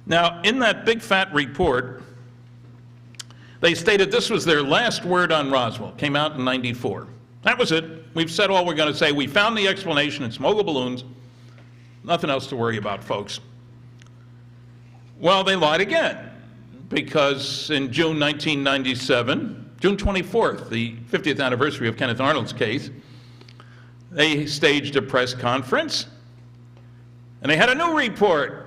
Speaker 2: Now, in that big fat report, they stated this was their last word on Roswell. Came out in '94. That was it. We've said all we're going to say. We found the explanation. It's mogul balloons. Nothing else to worry about, folks. Well, they lied again, because in June 1997, June 24th, the 50th anniversary of Kenneth Arnold's case, they staged a press conference, and they had a new report.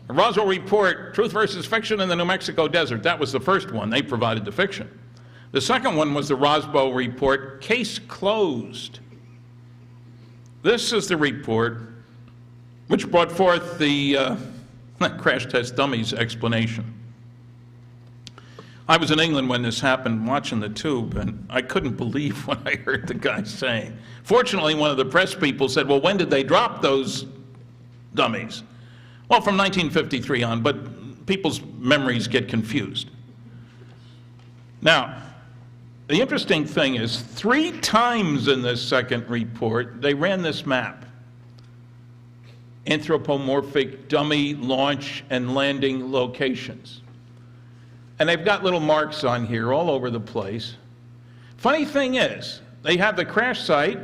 Speaker 2: The Roswell report, Truth versus Fiction in the New Mexico Desert. That was the first one. They provided the fiction. The second one was the Roswell report, Case Closed. This is the report which brought forth the crash test dummies explanation. I was in England when this happened, watching the tube, and I couldn't believe what I heard the guy saying. Fortunately, one of the press people said, well, when did they drop those dummies? Well, from 1953 on, but people's memories get confused. Now, the interesting thing is, 3 times in this second report, they ran this map. Anthropomorphic dummy launch and landing locations. And they've got little marks on here all over the place. Funny thing is, they have the crash site,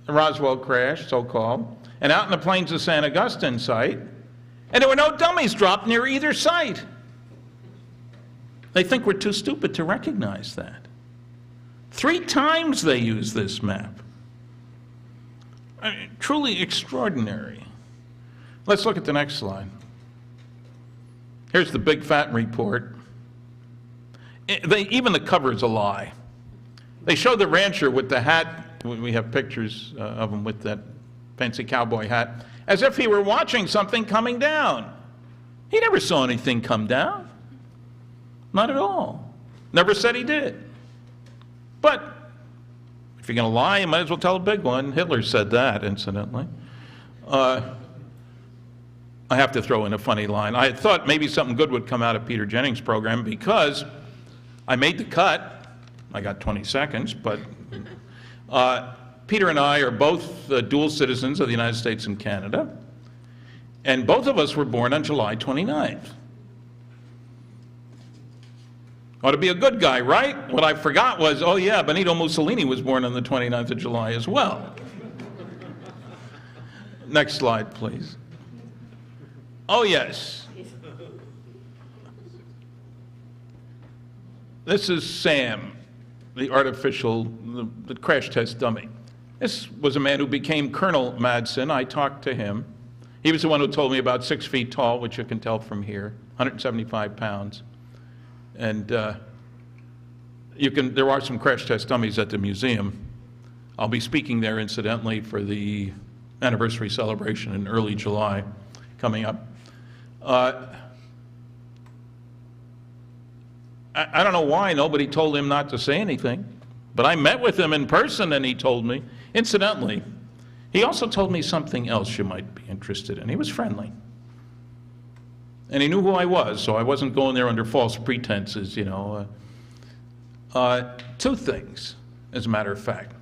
Speaker 2: the Roswell crash, so-called, and out in the plains of San Augustine site, and there were no dummies dropped near either site. They think we're too stupid to recognize that. 3 times they used this map. I mean, truly extraordinary. Let's look at the next slide. Here's the big fat report. Even the cover is a lie. They show the rancher with the hat. We have pictures of him with that fancy cowboy hat, as if he were watching something coming down. He never saw anything come down. Not at all. Never said he did. But if you're going to lie, you might as well tell a big one. Hitler said that, incidentally. I have to throw in a funny line. I thought maybe something good would come out of Peter Jennings' program, because I made the cut. I got 20 seconds, but Peter and I are both dual citizens of the United States and Canada, and both of us were born on July 29th. Ought to be a good guy, right? What I forgot was, oh yeah, Benito Mussolini was born on the 29th of July as well. Next slide, please. Oh, yes. This is Sam, the the crash test dummy. This was a man who became Colonel Madsen. I talked to him. He was the one who told me about 6 feet tall, which you can tell from here, 175 pounds. And there are some crash test dummies at the museum. I'll be speaking there, incidentally, for the anniversary celebration in early July coming up. I don't know why nobody told him not to say anything, but I met with him in person and he told me. Incidentally, he also told me something else you might be interested in. He was friendly. And he knew who I was, so I wasn't going there under false pretenses, you know. 2 things, as a matter of fact.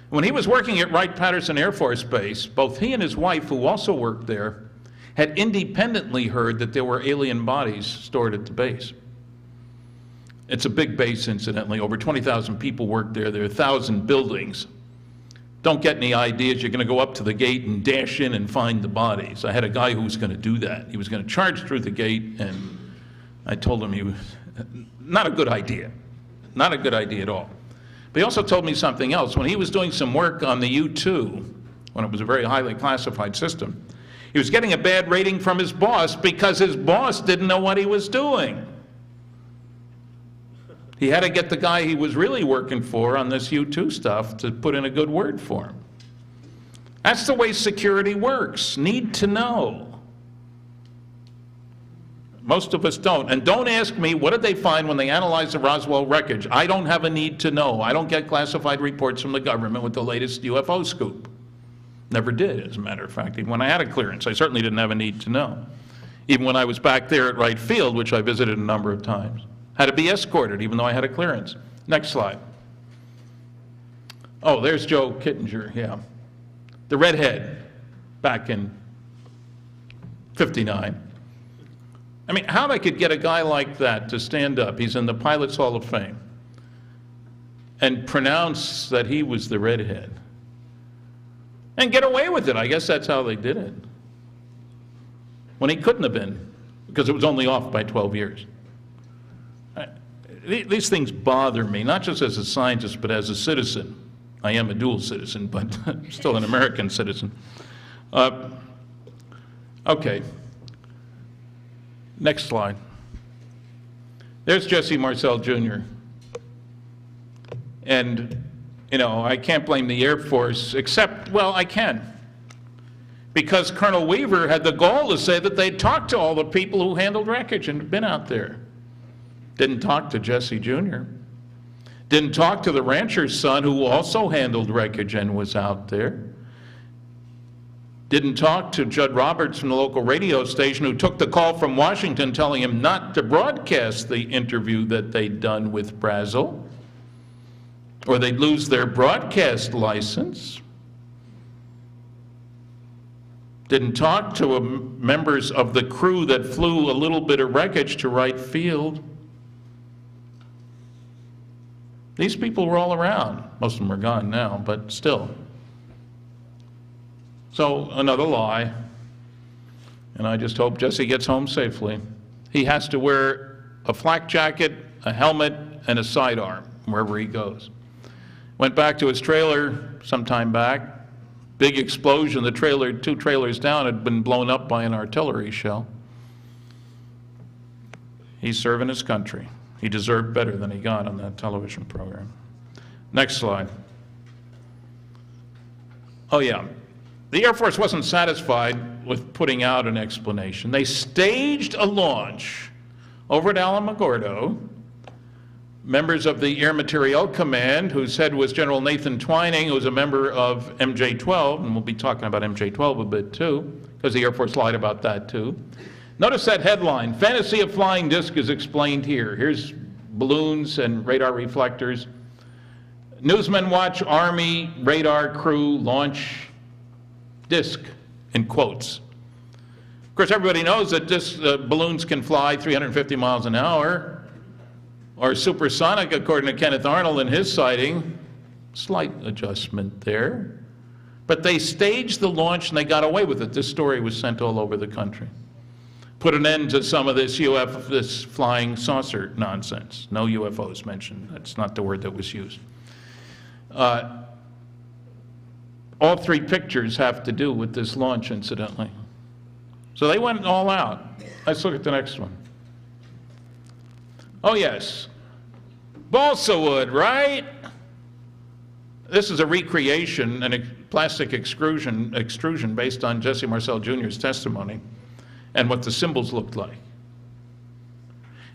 Speaker 2: When he was working at Wright-Patterson Air Force Base, both he and his wife, who also worked there, had independently heard that there were alien bodies stored at the base. It's a big base, incidentally. Over 20,000 people work there. There are 1,000 buildings. Don't get any ideas. You're going to go up to the gate and dash in and find the bodies. I had a guy who was going to do that. He was going to charge through the gate, and I told him he was not a good idea. Not a good idea at all. But he also told me something else. When he was doing some work on the U-2, when it was a very highly classified system, he was getting a bad rating from his boss because his boss didn't know what he was doing. He had to get the guy he was really working for on this U-2 stuff to put in a good word for him. That's the way security works. Need to know. Most of us don't. And don't ask me, what did they find when they analyzed the Roswell wreckage? I don't have a need to know. I don't get classified reports from the government with the latest UFO scoop. Never did, as a matter of fact. Even when I had a clearance, I certainly didn't have a need to know. Even when I was back there at Wright Field, which I visited a number of times. Had to be escorted, even though I had a clearance. Next slide. Oh, there's Joe Kittinger, yeah. The redhead, back in '59. I mean, how they could get a guy like that to stand up, he's in the Pilots Hall of Fame, and pronounce that he was the redhead, and get away with it. I guess that's how they did it. When he couldn't have been, because it was only off by 12 years. These things bother me, not just as a scientist, but as a citizen. I am a dual citizen, but still an American citizen. Okay. Next slide. There's Jesse Marcel Jr. And, you know, I can't blame the Air Force, except, well, I can. Because Colonel Weaver had the gall to say that they'd talked to all the people who handled wreckage and had been out there. Didn't talk to Jesse Jr. Didn't talk to the rancher's son, who also handled wreckage and was out there. Didn't talk to Judd Roberts from the local radio station, who took the call from Washington telling him not to broadcast the interview that they'd done with Brazel, or they'd lose their broadcast license. Didn't talk to members of the crew that flew a little bit of wreckage to Wright Field. These people were all around. Most of them are gone now, but still. So another lie. And I just hope Jesse gets home safely. He has to wear a flak jacket, a helmet, and a sidearm wherever he goes. Went back to his trailer some time back. Big explosion. The trailer, 2 trailers down, had been blown up by an artillery shell. He's serving his country. He deserved better than he got on that television program. Next slide. Oh yeah, the Air Force wasn't satisfied with putting out an explanation. They staged a launch over at Alamogordo. Members of the Air Materiel Command, whose head was General Nathan Twining, who was a member of MJ-12, and we'll be talking about MJ-12 a bit too, because the Air Force lied about that too. Notice that headline, Fantasy of Flying Disc is explained here. Here's balloons and radar reflectors. Newsmen watch Army radar crew launch disc, in quotes. Of course, everybody knows that balloons can fly 350 miles an hour, or supersonic, according to Kenneth Arnold in his sighting. Slight adjustment there. But they staged the launch and they got away with it. This story was sent all over the country. Put an end to some of this this flying saucer nonsense. No UFOs mentioned. That's not the word that was used. All three pictures have to do with this launch, incidentally. So they went all out. Let's look at the next one. Oh, yes. Balsa wood, right? This is a recreation and a plastic extrusion based on Jesse Marcel Jr.'s testimony and what the symbols looked like.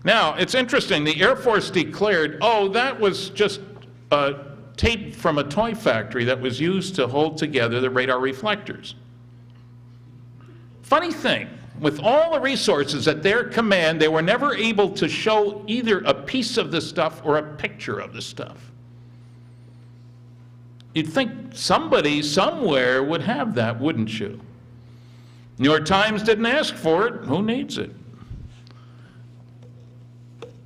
Speaker 2: Now, it's interesting. The Air Force declared, oh, that was just tape from a toy factory that was used to hold together the radar reflectors. Funny thing, with all the resources at their command, they were never able to show either a piece of the stuff or a picture of the stuff. You'd think somebody somewhere would have that, wouldn't you? New York Times didn't ask for it. Who needs it?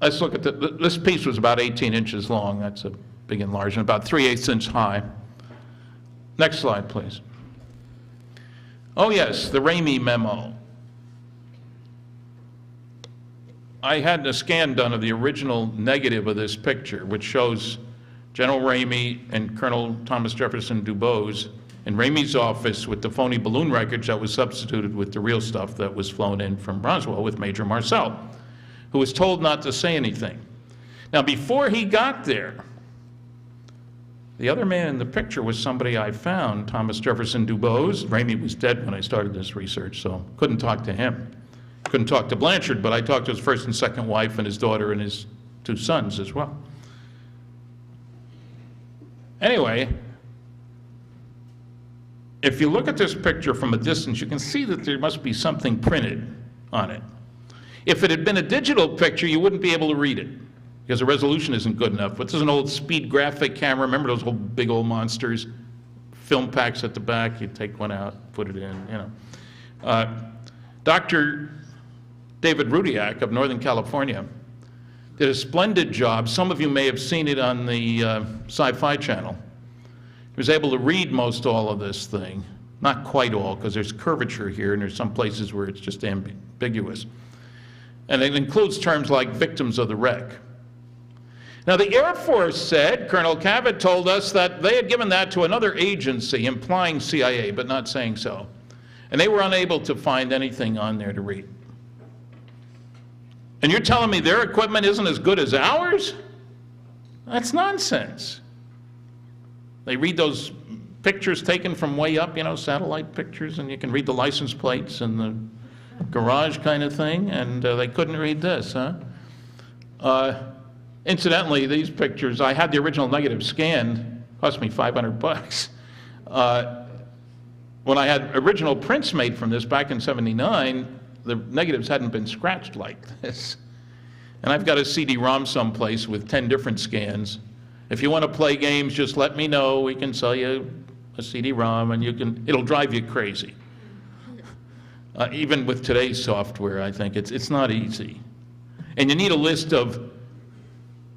Speaker 2: Let's look at this piece was about 18 inches long. That's a big enlargement, about 3/8 inch high. Next slide, please. Oh, yes, the Ramey memo. I had a scan done of the original negative of this picture, which shows General Ramey and Colonel Thomas Jefferson Dubose in Ramey's office with the phony balloon wreckage that was substituted with the real stuff that was flown in from Roswell with Major Marcel, who was told not to say anything. Now, before he got there, the other man in the picture was somebody I found, Thomas Jefferson Dubose. Ramey was dead when I started this research, so couldn't talk to him. Couldn't talk to Blanchard, but I talked to his first and second wife and his daughter and his 2 sons as well. Anyway, if you look at this picture from a distance, you can see that there must be something printed on it. If it had been a digital picture, you wouldn't be able to read it because the resolution isn't good enough. But this is an old speed graphic camera. Remember those old big old monsters? Film packs at the back. You take one out, put it in, you know. Dr. David Rudiak of Northern California did a splendid job. Some of you may have seen it on the Sci-Fi Channel. He was able to read most all of this thing. Not quite all, because there's curvature here, and there's some places where it's just ambiguous. And it includes terms like victims of the wreck. Now, the Air Force said, Colonel Cabot told us that they had given that to another agency, implying CIA, but not saying so. And they were unable to find anything on there to read. And you're telling me their equipment isn't as good as ours? That's nonsense. They read those pictures taken from way up, you know, satellite pictures, and you can read the license plates and the garage kind of thing, and they couldn't read this, huh? Incidentally, these pictures, I had the original negative scanned, cost me $500. When I had original prints made from this back in '79, the negatives hadn't been scratched like this. And I've got a CD-ROM someplace with 10 different scans. If you want to play games, just let me know. We can sell you a CD-ROM, and it'll drive you crazy. Even with today's software, I think it's not easy. And you need a list of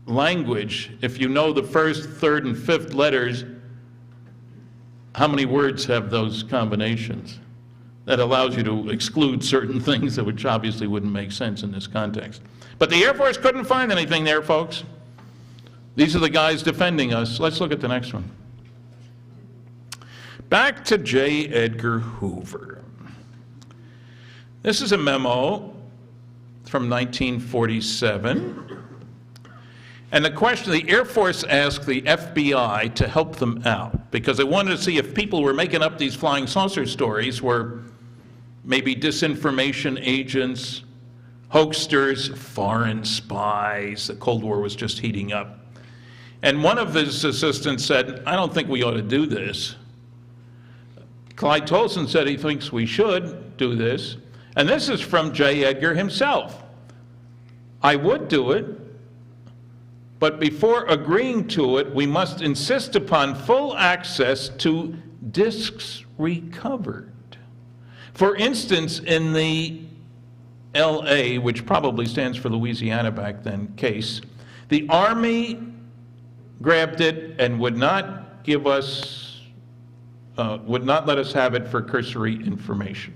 Speaker 2: language. If you know the first, third, and fifth letters, how many words have those combinations? That allows you to exclude certain things that which obviously wouldn't make sense in this context. But the Air Force couldn't find anything there, folks. These are the guys defending us. Let's look at the next one. Back to J. Edgar Hoover. This is a memo from 1947. And the question, the Air Force asked the FBI to help them out because they wanted to see if people who were making up these flying saucer stories were maybe disinformation agents, hoaxsters, foreign spies. The Cold War was just heating up. And one of his assistants said, I don't think we ought to do this. Clyde Tolson said he thinks we should do this. And this is from J. Edgar himself. I would do it, but before agreeing to it, we must insist upon full access to discs recovered. For instance, in the LA, which probably stands for Louisiana back then, case, the Army grabbed it and would not give us would not let us have it for cursory information.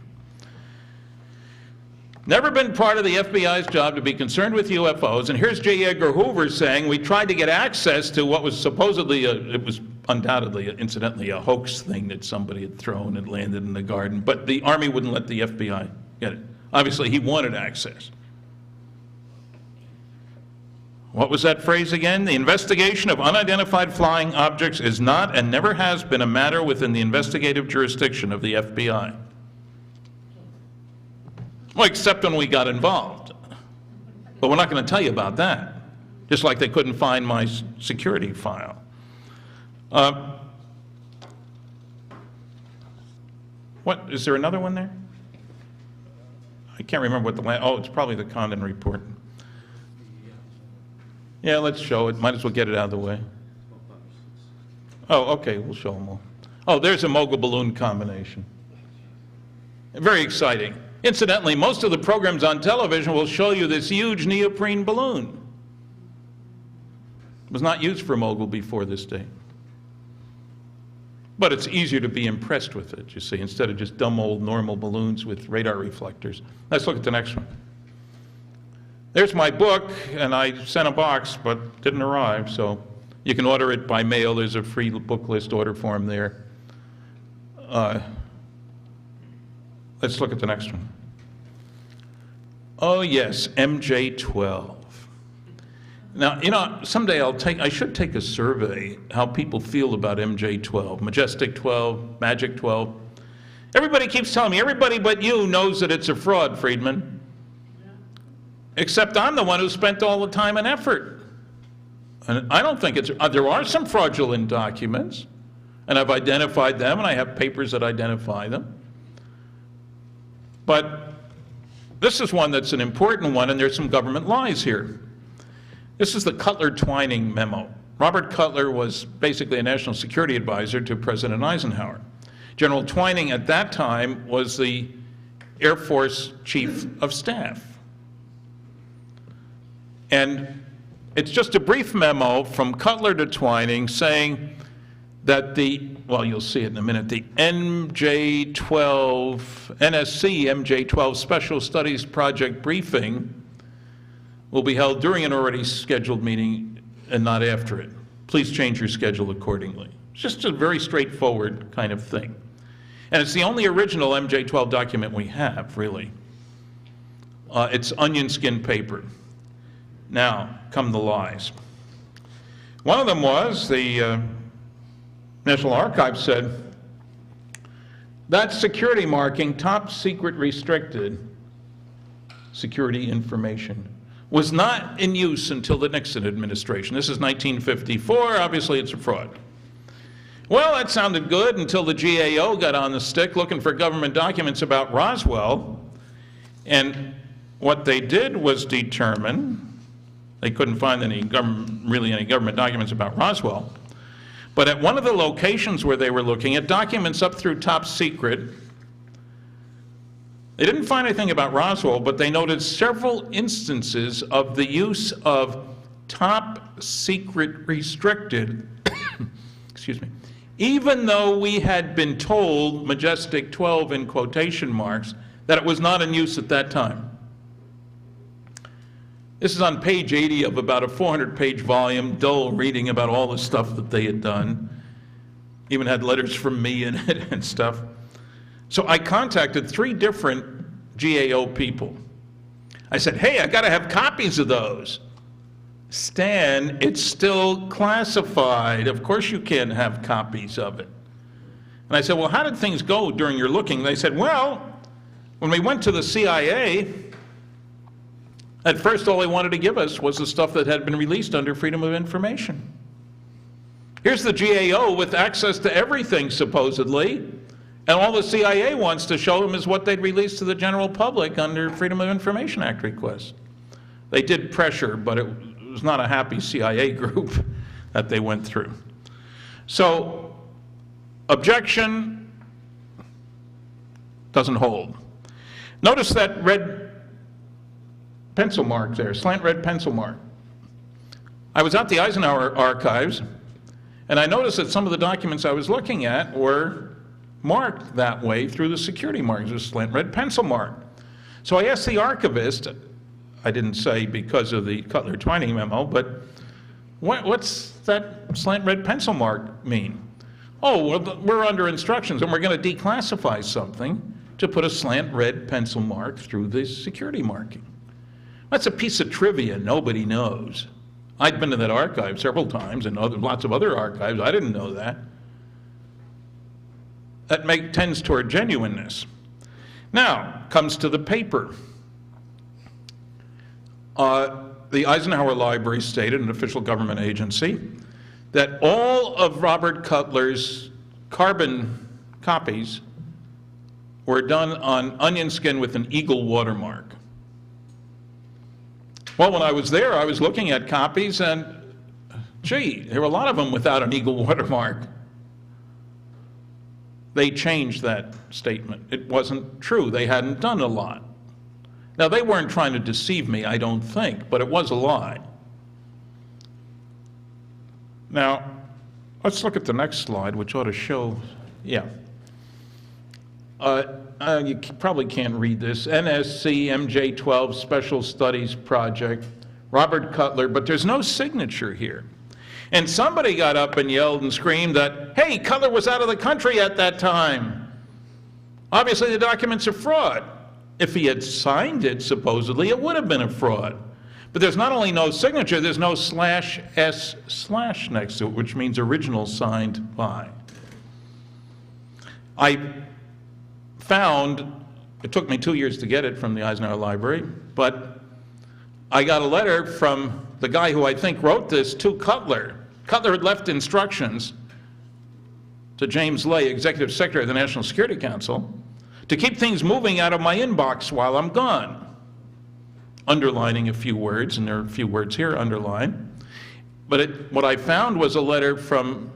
Speaker 2: Never been part of the FBI's job to be concerned with UFOs, and here's J. Edgar Hoover saying we tried to get access to what was supposedly, it was undoubtedly, incidentally, a hoax thing that somebody had thrown and landed in the garden, but the Army wouldn't let the FBI get it. Obviously, he wanted access. What was that phrase again? The investigation of unidentified flying objects is not and never has been a matter within the investigative jurisdiction of the FBI. Well, except when we got involved. But we're not going to tell you about that. Just like they couldn't find my security file. What, is there another one there? I can't remember what the last, oh, it's probably the Condon report. Yeah, let's show it. Might as well get it out of the way. Oh, okay, we'll show them all. Oh, there's a mogul balloon combination. Very exciting. Incidentally, most of the programs on television will show you this huge neoprene balloon. It was not used for mogul before this date. But it's easier to be impressed with it, you see, instead of just dumb old normal balloons with radar reflectors. Let's look at the next one. There's my book, and I sent a box, but didn't arrive, so you can order it by mail. There's a free book list order form there. Let's look at the next one. Oh yes, MJ-12. Now, you know, someday I should take a survey how people feel about MJ-12, Majestic 12, Magic 12. Everybody keeps telling me, everybody but you knows that it's a fraud, Friedman. Yeah. Except I'm the one who spent all the time and effort. And I don't think it's, there are some fraudulent documents, and I've identified them, and I have papers that identify them. But this is one that's an important one, and there's some government lies here. This is the Cutler-Twining memo. Robert Cutler was basically a national security advisor to President Eisenhower. General Twining at that time was the Air Force Chief of Staff. And it's just a brief memo from Cutler to Twining saying that the, well, you'll see it in a minute, the NSC MJ-12 Special Studies Project briefing will be held during an already scheduled meeting and not after it. Please change your schedule accordingly. It's just a very straightforward kind of thing. And it's the only original MJ-12 document we have, really. It's onion skin paper. Now, come the lies. One of them was the National Archives said, that security marking, top secret restricted security information, was not in use until the Nixon administration. This is 1954, obviously it's a fraud. Well, that sounded good until the GAO got on the stick looking for government documents about Roswell, and what they did was determine, they couldn't find any government documents about Roswell, but at one of the locations where they were looking at documents up through top secret, they didn't find anything about Roswell, but they noted several instances of the use of top secret restricted, excuse me, even though we had been told, Majestic 12 in quotation marks, that it was not in use at that time. This is on page 80 of about a 400-page volume, dull reading about all the stuff that they had done. Even had letters from me in it and stuff. So I contacted 3 different GAO people. I said, hey, I gotta have copies of those. Stan, it's still classified. Of course you can't have copies of it. And I said, well, how did things go during your looking? They said, well, when we went to the CIA, at first all they wanted to give us was the stuff that had been released under Freedom of Information. Here's the GAO with access to everything, supposedly, and all the CIA wants to show them is what they'd released to the general public under Freedom of Information Act requests. They did pressure, but it was not a happy CIA group that they went through. So, objection doesn't hold. Notice that red pencil mark there, slant red pencil mark. I was at the Eisenhower archives, and I noticed that some of the documents I was looking at were marked that way through the security mark. There's a slant red pencil mark. So I asked the archivist, I didn't say because of the Cutler-Twining memo, but what's that slant red pencil mark mean? Oh, well, we're under instructions and we're going to declassify something to put a slant red pencil mark through the security marking. That's a piece of trivia nobody knows. I'd been to that archive several times and lots of other archives. I didn't know that. That tends toward genuineness. Now, comes to the paper. The Eisenhower Library stated, an official government agency, that all of Robert Cutler's carbon copies were done on onion skin with an eagle watermark. Well, when I was there, I was looking at copies and, gee, there were a lot of them without an eagle watermark. They changed that statement. It wasn't true. They hadn't done a lot. Now, they weren't trying to deceive me, I don't think, but it was a lie. Now, let's look at the next slide, which ought to show, yeah. You probably can't read this. NSC MJ12 Special Studies Project, Robert Cutler, but there's no signature here. And somebody got up and yelled and screamed that, hey, Cutler was out of the country at that time. Obviously, the document's a fraud. If he had signed it, supposedly, it would have been a fraud. But there's not only no signature, there's no /S/ next to it, which means original signed by. I found, it took me 2 years to get it from the Eisenhower Library, but I got a letter from the guy who I think wrote this to Cutler. Cutler had left instructions to James Lay, Executive Secretary of the National Security Council, to keep things moving out of my inbox while I'm gone. Underlining a few words, and there are a few words here underlined. But what I found was a letter from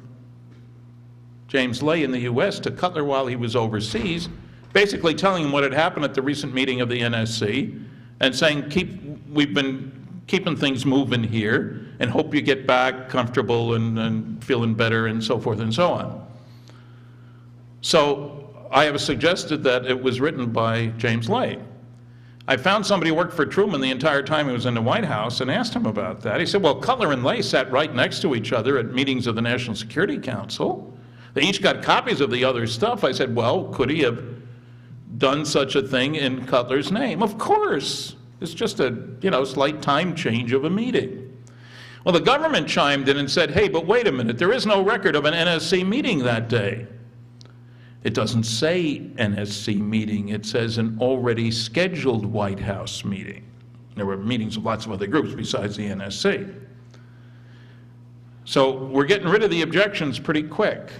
Speaker 2: James Lay in the US to Cutler while he was overseas, basically telling him what had happened at the recent meeting of the NSC and saying, we've been keeping things moving here and hope you get back comfortable and feeling better and so forth and so on. So I have suggested that it was written by James Lay. I found somebody who worked for Truman the entire time he was in the White House and asked him about that. He said, well, Cutler and Lay sat right next to each other at meetings of the National Security Council. They each got copies of the other stuff. I said, well, could he have done such a thing in Cutler's name? Of course. It's just a, slight time change of a meeting. Well, the government chimed in and said, hey, but wait a minute, there is no record of an NSC meeting that day. It doesn't say NSC meeting, it says an already scheduled White House meeting. There were meetings of lots of other groups besides the NSC. So we're getting rid of the objections pretty quick.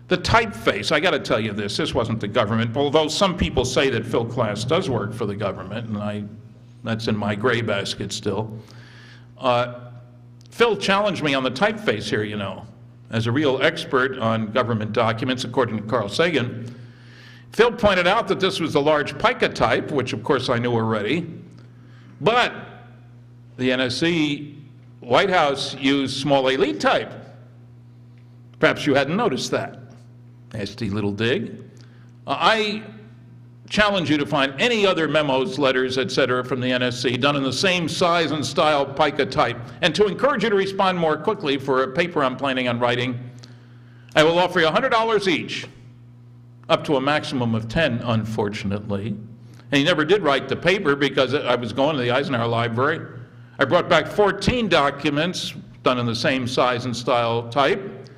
Speaker 2: The typeface, I got to tell you this wasn't the government, although some people say that Phil Klass does work for the government, and that's in my gray basket still. Phil challenged me on the typeface here, as a real expert on government documents, according to Carl Sagan. Phil pointed out that this was the large pica type, which of course I knew already, but the NSC White House used small elite type. Perhaps you hadn't noticed that. Nasty little dig. I challenge you to find any other memos, letters, etc. from the NSC done in the same size and style pica type. And to encourage you to respond more quickly for a paper I'm planning on writing, I will offer you $100 each, up to a maximum of 10, unfortunately. And he never did write the paper because I was going to the Eisenhower Library. I brought back 14 documents done in the same size and style type,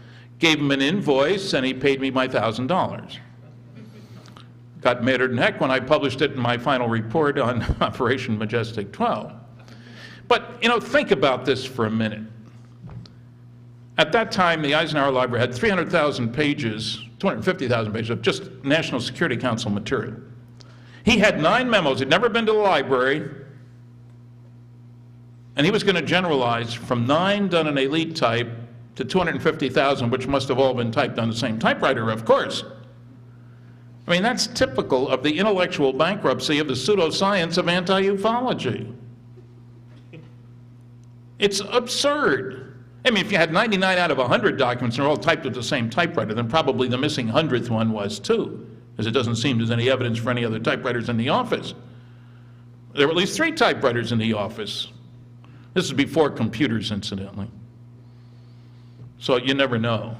Speaker 2: gave him an invoice, and he paid me my $1,000. Got madder than heck when I published it in my final report on Operation Majestic 12. But, think about this for a minute. At that time, the Eisenhower Library had 300,000 pages, 250,000 pages of just National Security Council material. He had 9 memos. He'd never been to the library. And he was going to generalize from 9 done in elite type to 250,000, which must have all been typed on the same typewriter, of course. I mean, that's typical of the intellectual bankruptcy of the pseudoscience of anti-ufology. It's absurd. I mean, if you had 99 out of 100 documents and they're all typed with the same typewriter, then probably the missing 100th one was too, because it doesn't seem there's any evidence for any other typewriters in the office. There were at least 3 typewriters in the office. This is before computers, incidentally. So you never know.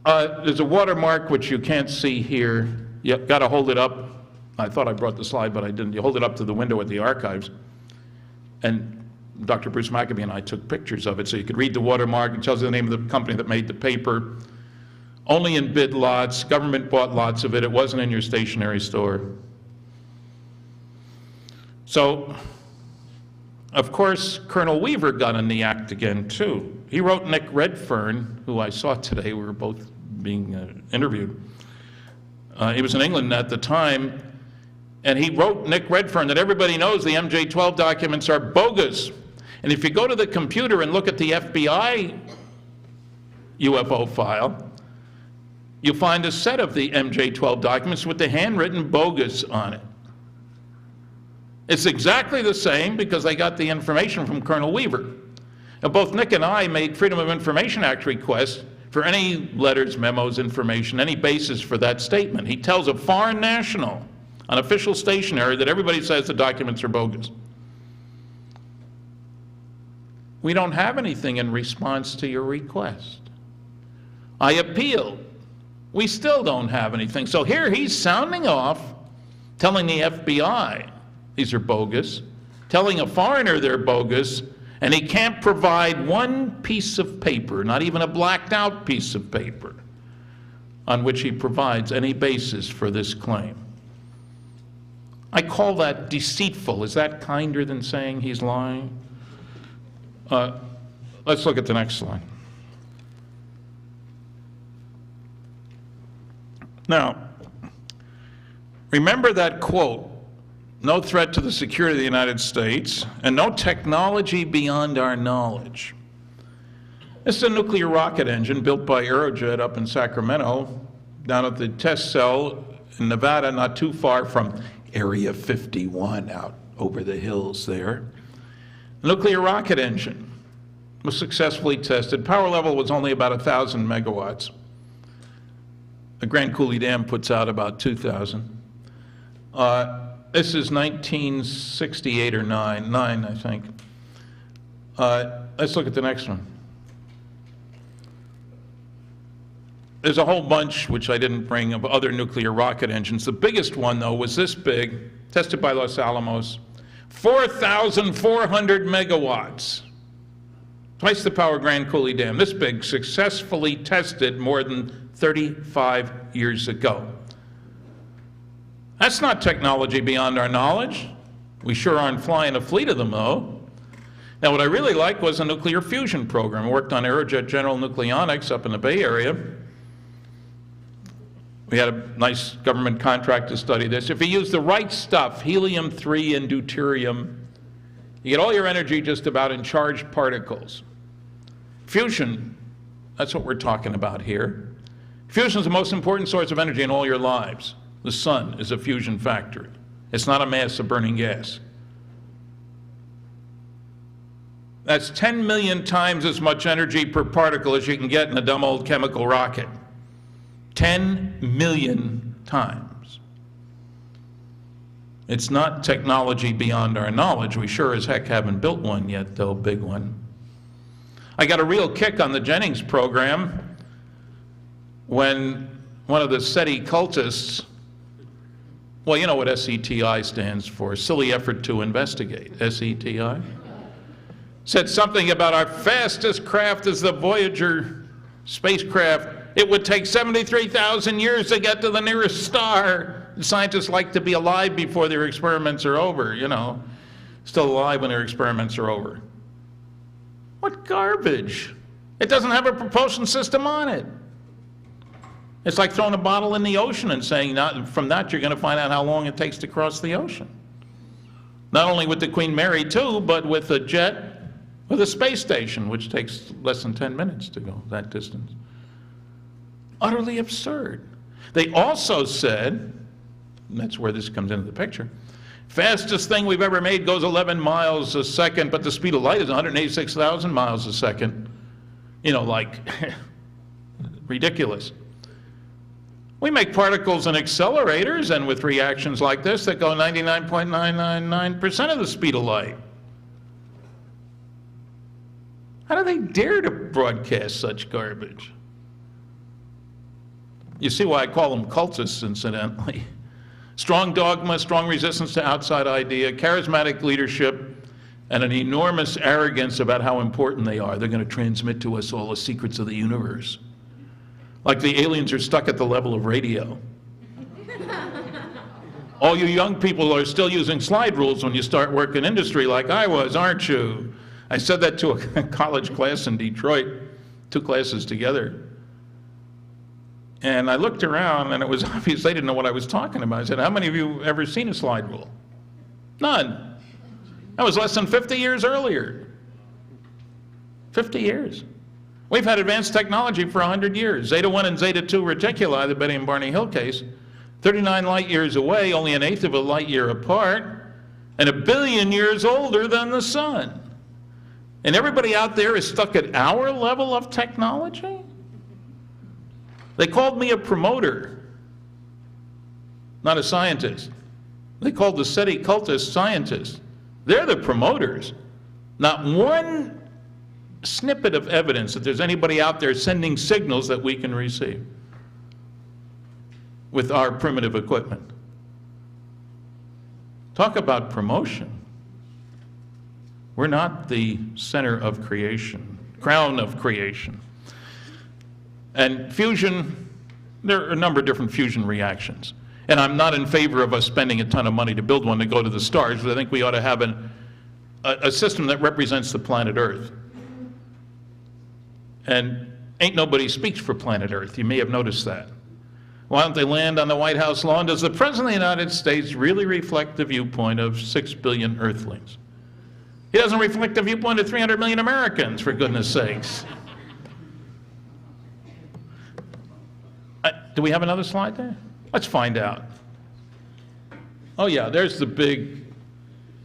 Speaker 2: There's a watermark which you can't see here. You've got to hold it up. I thought I brought the slide, but I didn't. You hold it up to the window at the archives. And Dr. Bruce Maccabee and I took pictures of it so you could read the watermark. It tells you the name of the company that made the paper. Only in bid lots. Government bought lots of it. It wasn't in your stationery store. So, of course, Colonel Weaver got in the act again, too. He wrote Nick Redfern, who I saw today. We were both being interviewed. He was in England at the time, and he wrote Nick Redfern that everybody knows the MJ-12 documents are bogus. And if you go to the computer and look at the FBI UFO file, you'll find a set of the MJ-12 documents with the handwritten bogus on it. It's exactly the same because they got the information from Colonel Weaver. Now, both Nick and I made Freedom of Information Act requests for any letters, memos, information, any basis for that statement. He tells a foreign national on official stationery that everybody says the documents are bogus. We don't have anything in response to your request. I appealed. We still don't have anything. So here he's sounding off, telling the FBI these are bogus, telling a foreigner they're bogus, and he can't provide one piece of paper, not even a blacked out piece of paper, on which he provides any basis for this claim. I call that deceitful. Is that kinder than saying he's lying? Let's look at the next slide. Now, remember that quote, no threat to the security of the United States, and no technology beyond our knowledge. This is a nuclear rocket engine built by Aerojet up in Sacramento, down at the test cell in Nevada, not too far from Area 51 out over the hills there. The nuclear rocket engine was successfully tested. Power level was only about 1,000 megawatts. The Grand Coulee Dam puts out about 2,000. This is 1968 or 9, I think. Let's look at the next one. There's a whole bunch, which I didn't bring, of other nuclear rocket engines. The biggest one, though, was this big, tested by Los Alamos, 4,400 megawatts. Twice the power of Grand Coulee Dam. This big, successfully tested more than 35 years ago. That's not technology beyond our knowledge. We sure aren't flying a fleet of them, though. Now, what I really liked was a nuclear fusion program. I worked on Aerojet General Nucleonics up in the Bay Area. We had a nice government contract to study this. If you use the right stuff, helium-3 and deuterium, you get all your energy just about in charged particles. Fusion, that's what we're talking about here. Fusion is the most important source of energy in all your lives. The sun is a fusion factory. It's not a mass of burning gas. That's 10 million times as much energy per particle as you can get in a dumb old chemical rocket. 10 million times. It's not technology beyond our knowledge. We sure as heck haven't built one yet, though, big one. I got a real kick on the Jennings program when one of the SETI cultists, well, you know what SETI stands for, silly effort to investigate, SETI, said something about our fastest craft is the Voyager spacecraft. It would take 73,000 years to get to the nearest star. The scientists like to be alive before their experiments are over, you know, still alive when their experiments are over. What garbage. It doesn't have a propulsion system on it. It's like throwing a bottle in the ocean and saying from that you're going to find out how long it takes to cross the ocean. Not only with the Queen Mary too, but with a jet, with a space station, which takes less than 10 minutes to go that distance. Utterly absurd. They also said, and that's where this comes into the picture, Fastest thing we've ever made goes 11 miles a second, but the speed of light is 186,000 miles a second. You know, like, ridiculous. We make particles in accelerators, and with reactions like this, that go 99.999% of the speed of light. How do they dare to broadcast such garbage? You see why I call them cultists, incidentally. Strong dogma, strong resistance to outside idea, charismatic leadership, and an enormous arrogance about how important they are. They're going to transmit to us all the secrets of the universe. Like the aliens are stuck at the level of radio. All you young people are still using slide rules when you start work in industry like I was, aren't you? I said that to a college class in Detroit, 2 classes together. And I looked around, and it was obvious they didn't know what I was talking about. I said, how many of you ever seen a slide rule? None. That was less than 50 years earlier. 50 years. We've had advanced technology for 100 years. Zeta 1 and Zeta 2 reticuli, the Betty and Barney Hill case, 39 light years away, only 1/8 of a light year apart, and 1 billion years older than the sun. And everybody out there is stuck at our level of technology? They called me a promoter, not a scientist. They called the SETI cultists scientists. They're the promoters. Not one snippet of evidence that there's anybody out there sending signals that we can receive with our primitive equipment. Talk about promotion. We're not the center of creation, crown of creation. And fusion, there are a number of different fusion reactions. And I'm not in favor of us spending a ton of money to build one to go to the stars, but I think we ought to have a system that represents the planet Earth. And ain't nobody speaks for planet Earth. You may have noticed that. Why don't they land on the White House lawn? Does the President of the United States really reflect the viewpoint of 6 billion Earthlings? He doesn't reflect the viewpoint of 300 million Americans, for goodness sakes. Do we have another slide there? Let's find out. Oh yeah, there's the big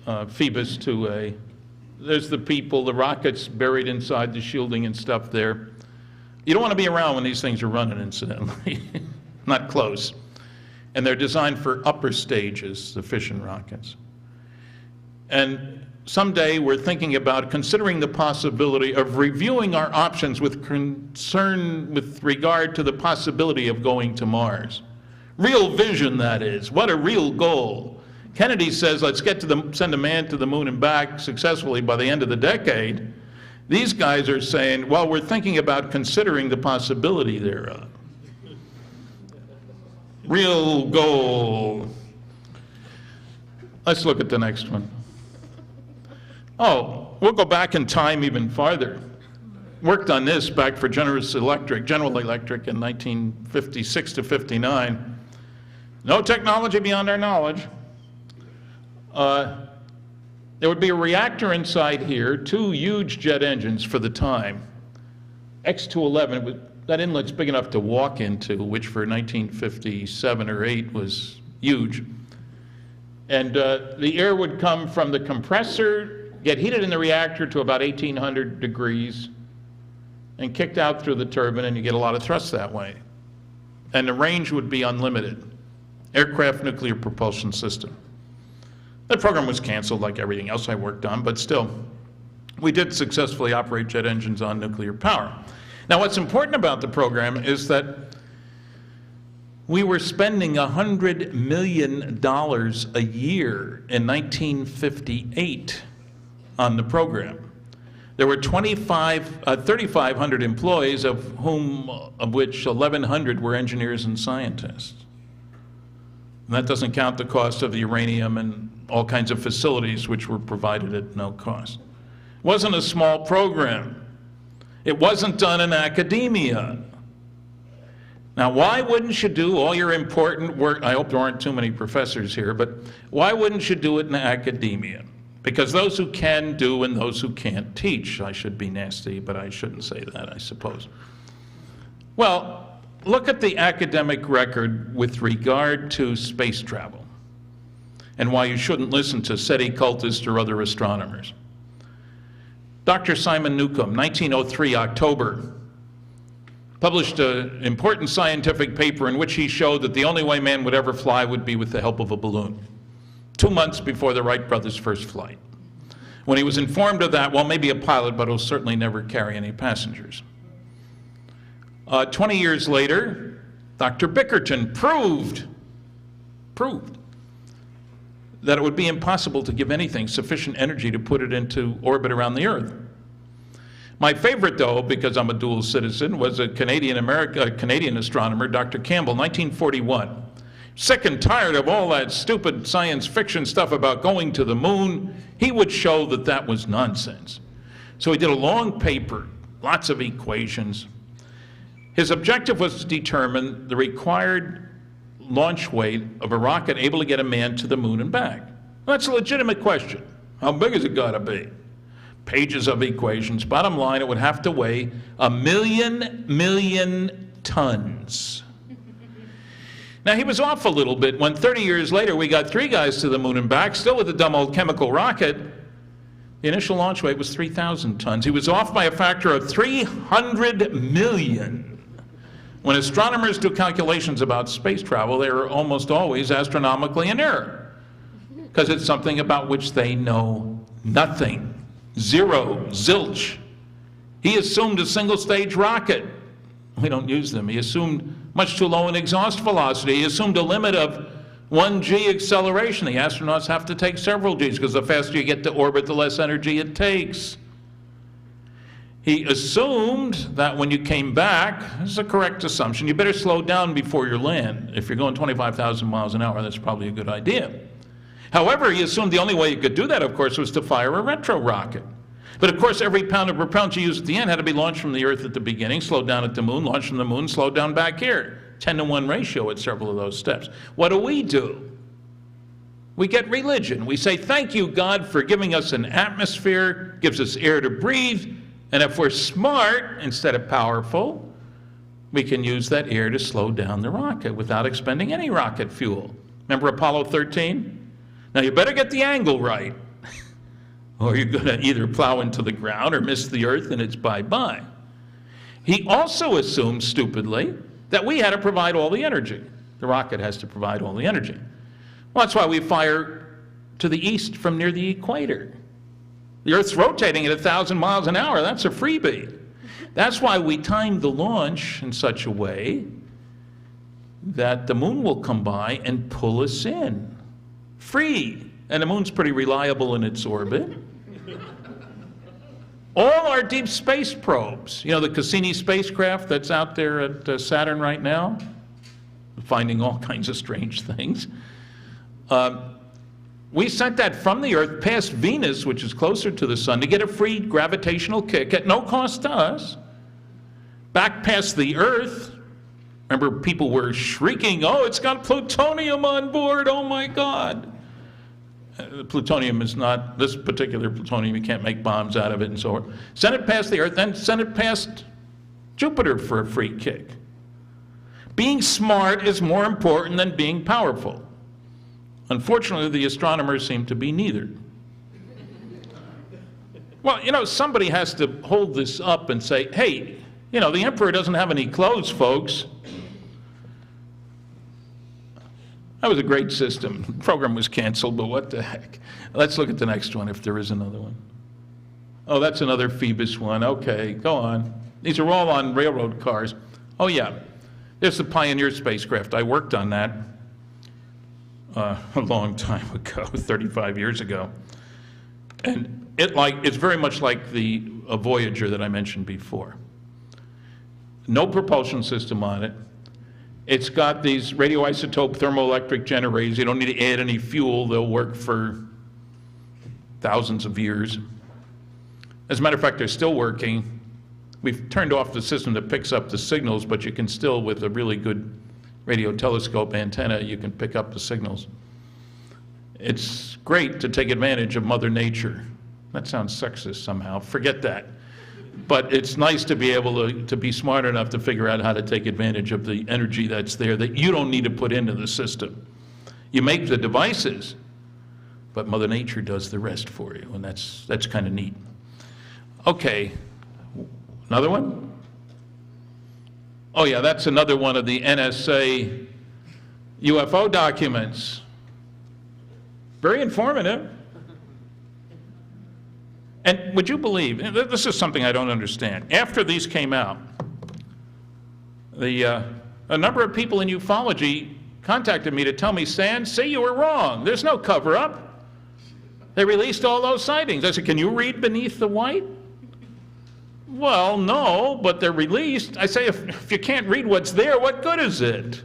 Speaker 2: Phoebus 2A. There's the people, the rockets buried inside the shielding and stuff there. You don't want to be around when these things are running, incidentally. Not close. And they're designed for upper stages, the fission rockets. And someday we're thinking about considering the possibility of reviewing our options with concern with regard to the possibility of going to Mars. Real vision, that is. What a real goal. Kennedy says, let's send a man to the moon and back successfully by the end of the decade. These guys are saying, well, we're thinking about considering the possibility thereof. Real goal. Let's look at the next one. Oh, we'll go back in time even farther. Worked on this back for General Electric in 1956 to 59. No technology beyond our knowledge. There would be a reactor inside here, 2 huge jet engines for the time. X211, that inlet's big enough to walk into, which for 1957 or 8 was huge. And the air would come from the compressor, get heated in the reactor to about 1800 degrees, and kicked out through the turbine, and you get a lot of thrust that way. And the range would be unlimited. Aircraft nuclear propulsion system. That program was canceled like everything else I worked on, but still, we did successfully operate jet engines on nuclear power. Now, what's important about the program is that we were spending $100 million a year in 1958 on the program. There were 3,500 employees, of which 1,100 were engineers and scientists. And that doesn't count the cost of the uranium and all kinds of facilities which were provided at no cost. It wasn't a small program. It wasn't done in academia. Now, why wouldn't you do all your important work? I hope there aren't too many professors here, but why wouldn't you do it in academia? Because those who can do and those who can't teach. I should be nasty, but I shouldn't say that, I suppose. Well, look at the academic record with regard to space travel. and why you shouldn't listen to SETI cultists or other astronomers. Dr. Simon Newcomb, 1903, October, published an important scientific paper in which he showed that the only way man would ever fly would be with the help of a balloon, 2 months before the Wright brothers' first flight. When he was informed of that, well, maybe a pilot, but he'll certainly never carry any passengers. 20 years later, Dr. Bickerton proved that it would be impossible to give anything sufficient energy to put it into orbit around the Earth. My favorite, though, because I'm a dual citizen, was a Canadian astronomer, Dr. Campbell, 1941. Sick and tired of all that stupid science fiction stuff about going to the moon, he would show that that was nonsense. So he did a long paper, lots of equations. His objective was to determine the required launch weight of a rocket able to get a man to the moon and back. Well, that's a legitimate question. How big has it got to be? Pages of equations. Bottom line, it would have to weigh 1,000,000 tons. Now, he was off a little bit when 30 years later we got 3 guys to the moon and back, still with the dumb old chemical rocket. The initial launch weight was 3,000 tons. He was off by a factor of 300 million. When astronomers do calculations about space travel, they are almost always astronomically in error, because it's something about which they know nothing. Zero, zilch. He assumed a single-stage rocket. We don't use them. He assumed much too low an exhaust velocity. He assumed a limit of 1 g acceleration. The astronauts have to take several g's, because the faster you get to orbit, the less energy it takes. He assumed that when you came back, this is a correct assumption, you better slow down before you land. If you're going 25,000 miles an hour, that's probably a good idea. However, he assumed the only way you could do that, of course, was to fire a retro rocket. But of course, every pound of propellant you use at the end had to be launched from the Earth at the beginning, slowed down at the moon, launched from the moon, slowed down back here. 10-to-1 ratio at several of those steps. What do? We get religion. We say, thank you, God, for giving us an atmosphere, gives us air to breathe, and if we're smart instead of powerful, we can use that air to slow down the rocket without expending any rocket fuel. Remember Apollo 13? Now you better get the angle right, or you're going to either plow into the ground or miss the Earth and it's bye-bye. He also assumed, stupidly, that we had to provide all the energy. The rocket has to provide all the energy. Well, that's why we fire to the east from near the equator. The Earth's rotating at 1,000 miles an hour. That's a freebie. That's why we timed the launch in such a way that the moon will come by and pull us in. Free. And the moon's pretty reliable in its orbit. All our deep space probes, you know, the Cassini spacecraft that's out there at Saturn right now, finding all kinds of strange things. We sent that from the Earth past Venus, which is closer to the sun, to get a free gravitational kick at no cost to us, back past the Earth. Remember, people were shrieking, oh, it's got plutonium on board, oh my God. Plutonium is not, this particular plutonium, you can't make bombs out of it and so on. Send it past the Earth, then send it past Jupiter for a free kick. Being smart is more important than being powerful. Unfortunately, the astronomers seem to be neither. Well, you know, somebody has to hold this up and say, hey, you know, the emperor doesn't have any clothes, folks. That was a great system. The program was canceled, but what the heck. Let's look at the next one, if there is another one. Oh, that's another Phoebus one. Okay, go on. These are all on railroad cars. Oh, yeah. There's the Pioneer spacecraft. I worked on that a long time ago, 35 years ago. And it's very much like the Voyager that I mentioned before. No propulsion system on it. It's got these radioisotope thermoelectric generators. You don't need to add any fuel. They'll work for thousands of years. As a matter of fact, they're still working. We've turned off the system that picks up the signals, but you can still, with a really good radio telescope antenna, you can pick up the signals. It's great to take advantage of Mother Nature. That sounds sexist somehow. Forget that. But it's nice to be able to be smart enough to figure out how to take advantage of the energy that's there that you don't need to put into the system. You make the devices, but Mother Nature does the rest for you, and that's kind of neat. Okay, another one? Oh yeah, that's another one of the NSA UFO documents. Very informative. And would you believe, this is something I don't understand. After these came out, a number of people in ufology contacted me to tell me, Stan, say you were wrong. There's no cover-up. They released all those sightings. I said, can you read beneath the white? Well, no, but they're released. I say, if you can't read what's there, what good is it?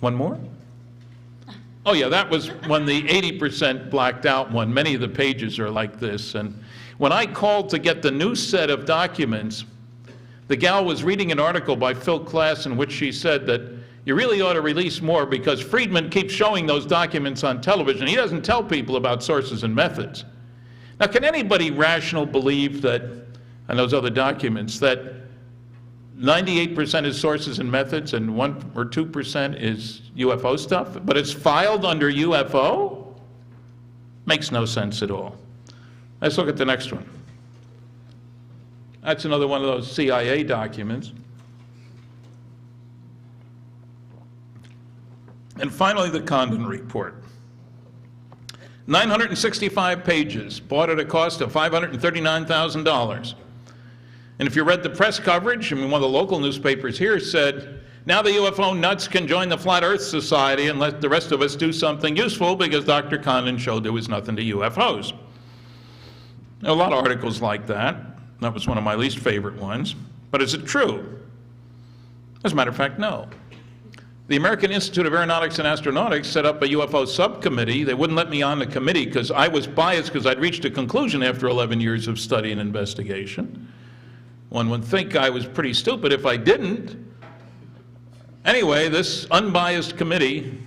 Speaker 2: One more? Oh yeah, that was when the 80% blacked out one. Many of the pages are like this. And when I called to get the new set of documents, the gal was reading an article by Phil Klass in which she said that you really ought to release more because Friedman keeps showing those documents on television. He doesn't tell people about sources and methods. Now, can anybody rational believe that, and those other documents, that 98% is sources and methods and 1 or 2% is UFO stuff, but it's filed under UFO? Makes no sense at all. Let's look at the next one. That's another one of those CIA documents. And finally, the Condon report. 965 pages, bought at a cost of $539,000. And if you read the press coverage, I mean, one of the local newspapers here said, now the UFO nuts can join the Flat Earth Society and let the rest of us do something useful because Dr. Condon showed there was nothing to UFOs. There are a lot of articles like that. That was one of my least favorite ones. But is it true? As a matter of fact, no. The American Institute of Aeronautics and Astronautics set up a UFO subcommittee. They wouldn't let me on the committee because I was biased because I'd reached a conclusion after 11 years of study and investigation. One would think I was pretty stupid if I didn't. Anyway, this unbiased committee,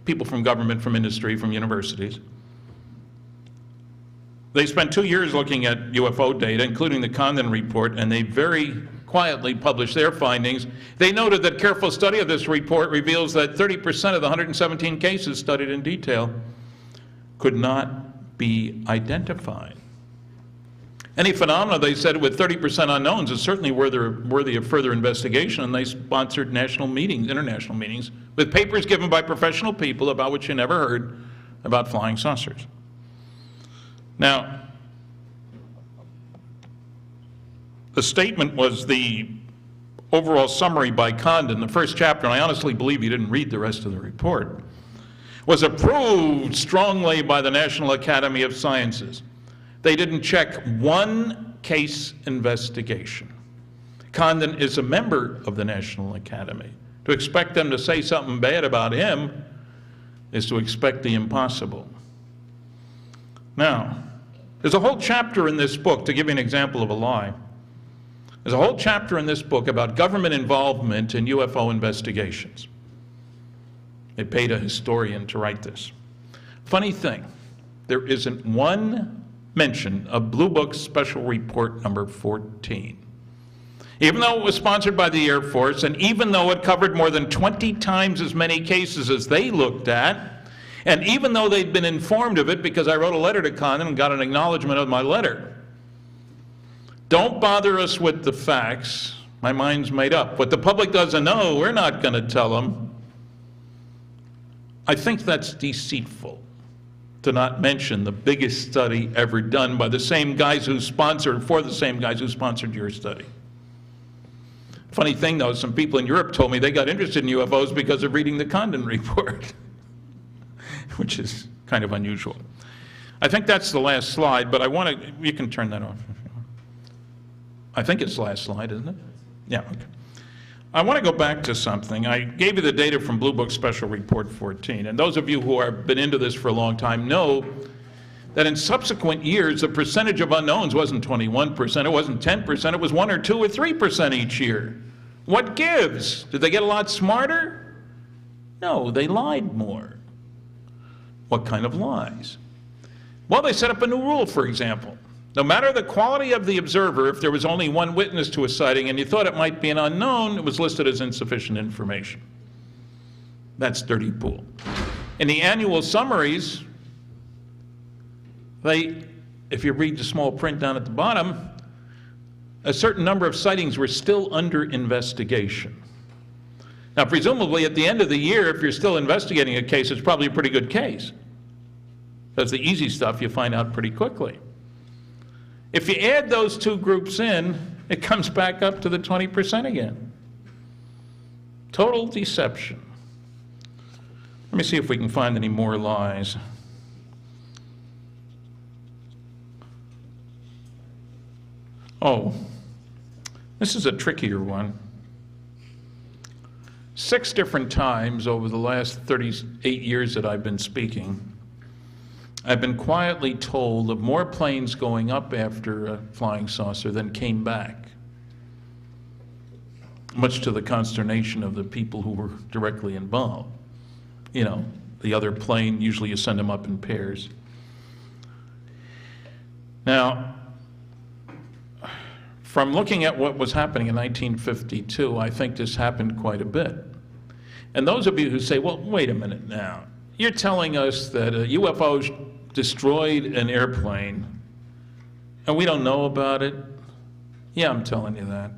Speaker 2: people from government, from industry, from universities, they spent 2 years looking at UFO data, including the Condon report, and they very quietly published their findings. They noted that careful study of this report reveals that 30% of the 117 cases studied in detail could not be identified. Any phenomena, they said, with 30% unknowns is certainly worthy of further investigation, and they sponsored national meetings, international meetings, with papers given by professional people about which you never heard about flying saucers. Now, the statement was the overall summary by Condon, the first chapter, and I honestly believe you didn't read the rest of the report, was approved strongly by the National Academy of Sciences. They didn't check one case investigation. Condon is a member of the National Academy. To expect them to say something bad about him is to expect the impossible. Now, there's a whole chapter in this book, to give you an example of a lie. There's a whole chapter in this book about government involvement in UFO investigations. They paid a historian to write this. Funny thing, there isn't one mention of Blue Book Special Report number 14. Even though it was sponsored by the Air Force, and even though it covered more than 20 times as many cases as they looked at, and even though they'd been informed of it because I wrote a letter to Condon and got an acknowledgement of my letter. Don't bother us with the facts. My mind's made up. What the public doesn't know, we're not going to tell them. I think that's deceitful to not mention the biggest study ever done by the same guys who sponsored, for the same guys who sponsored your study. Funny thing though, some people in Europe told me they got interested in UFOs because of reading the Condon report, which is kind of unusual. I think that's the last slide, but I want to, you can turn that off. I think it's the last slide, isn't it? Yeah, okay. I want to go back to something. I gave you the data from Blue Book Special Report 14, and those of you who have been into this for a long time know that in subsequent years, the percentage of unknowns wasn't 21%, it wasn't 10%, it was 1 or 2 or 3% each year. What gives? Did they get a lot smarter? No, they lied more. What kind of lies? Well, they set up a new rule, for example. No matter the quality of the observer, if there was only one witness to a sighting and you thought it might be an unknown, it was listed as insufficient information. That's dirty pool. In the annual summaries, if you read the small print down at the bottom, a certain number of sightings were still under investigation. Now, presumably at the end of the year, if you're still investigating a case, it's probably a pretty good case. Because the easy stuff you find out pretty quickly. If you add those two groups in, it comes back up to the 20% again. Total deception. Let me see if we can find any more lies. Oh, this is a trickier one. 6 different times over the last 38 years that I've been speaking, I've been quietly told of more planes going up after a flying saucer than came back, much to the consternation of the people who were directly involved. You know, the other plane, usually you send them up in pairs. Now, from looking at what was happening in 1952, I think this happened quite a bit. And those of you who say, well, wait a minute now, you're telling us that a UFO destroyed an airplane and we don't know about it? Yeah, I'm telling you that.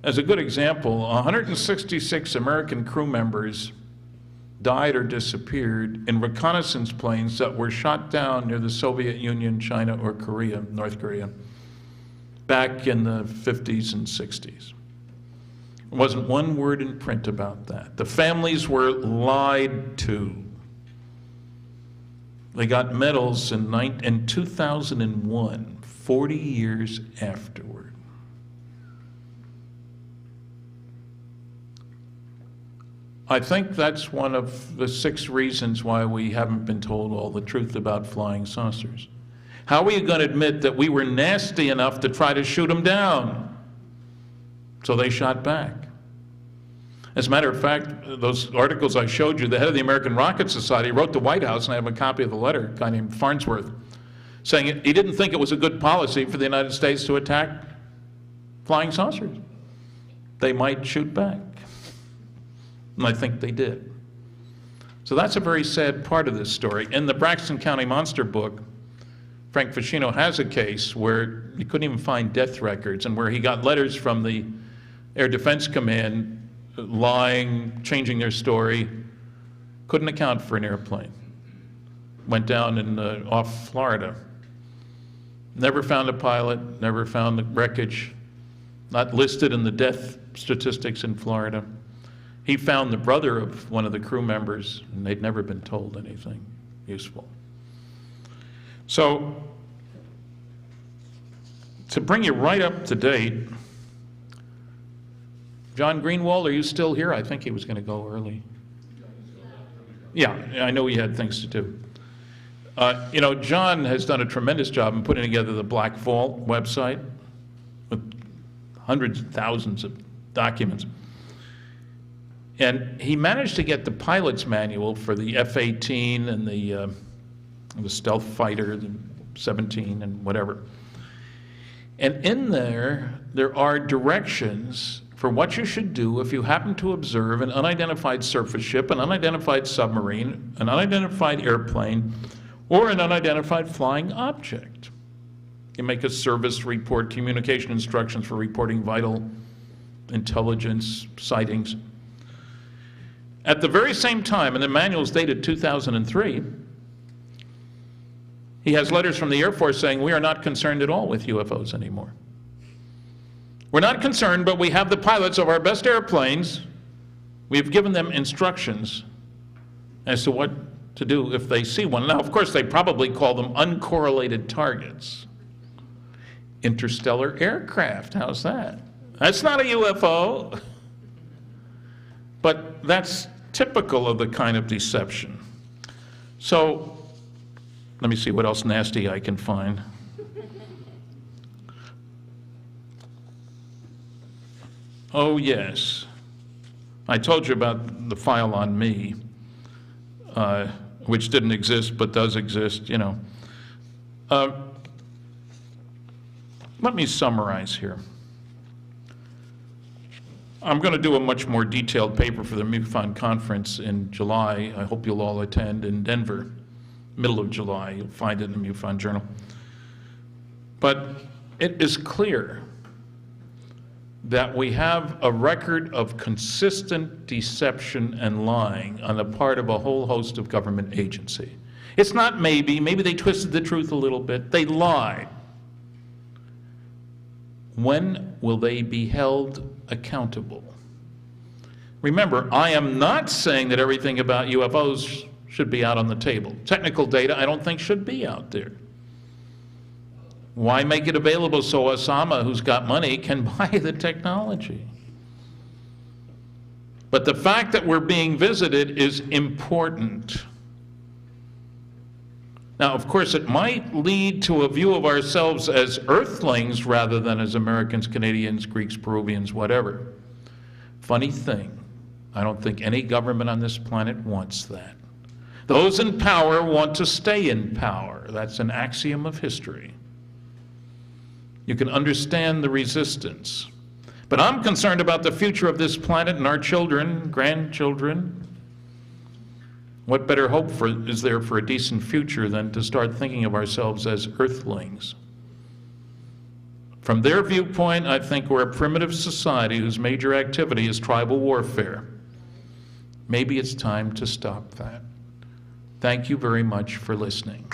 Speaker 2: As a good example, 166 American crew members died or disappeared in reconnaissance planes that were shot down near the Soviet Union, China, or Korea, North Korea, back in the 50s and 60s. There wasn't one word in print about that. The families were lied to. They got medals in 2001, 40 years afterward. I think that's one of the 6 reasons why we haven't been told all the truth about flying saucers. How are you going to admit that we were nasty enough to try to shoot them down? So they shot back. As a matter of fact, those articles I showed you, the head of the American Rocket Society wrote to the White House, and I have a copy of the letter, a guy named Farnsworth, saying he didn't think it was a good policy for the United States to attack flying saucers. They might shoot back. And I think they did. So that's a very sad part of this story. In the Braxton County Monster book, Frank Ficino has a case where he couldn't even find death records and where he got letters from the Air Defense Command lying, changing their story, couldn't account for an airplane. Went down off Florida. Never found a pilot, never found the wreckage, not listed in the death statistics in Florida. He found the brother of one of the crew members, and they'd never been told anything useful. So, to bring you right up to date, John Greenwald, are you still here? I think he was going to go early. Yeah, I know he had things to do. You know, John has done a tremendous job in putting together the Black Vault website with hundreds of thousands of documents. And he managed to get the pilot's manual for the F-18 and the stealth fighter, the 17 and whatever. And in there are directions for what you should do if you happen to observe an unidentified surface ship, an unidentified submarine, an unidentified airplane, or an unidentified flying object. You make a service report, communication instructions for reporting vital intelligence sightings. At the very same time, and the manual is dated 2003, he has letters from the Air Force saying, we are not concerned at all with UFOs anymore. We're not concerned, but we have the pilots of our best airplanes. We've given them instructions as to what to do if they see one. Now, of course, they probably call them uncorrelated targets. Interstellar aircraft, how's that? That's not a UFO. But that's typical of the kind of deception. So, let me see what else nasty I can find. Oh, yes. I told you about the file on me, which didn't exist but does exist, you know. Let me summarize here. I'm going to do a much more detailed paper for the MUFON conference in July. I hope you'll all attend in Denver, middle of July. You'll find it in the MUFON Journal. But it is clear that we have a record of consistent deception and lying on the part of a whole host of government agencies. It's not maybe they twisted the truth a little bit, they lied. When will they be held accountable? Remember, I am not saying that everything about UFOs should be out on the table. Technical data I don't think should be out there. Why make it available so Osama, who's got money, can buy the technology? But the fact that we're being visited is important. Now, of course, it might lead to a view of ourselves as earthlings rather than as Americans, Canadians, Greeks, Peruvians, whatever. Funny thing, I don't think any government on this planet wants that. Those in power want to stay in power. That's an axiom of history. You can understand the resistance. But I'm concerned about the future of this planet and our children, grandchildren. What better hope is there for a decent future than to start thinking of ourselves as earthlings? From their viewpoint, I think we're a primitive society whose major activity is tribal warfare. Maybe it's time to stop that. Thank you very much for listening.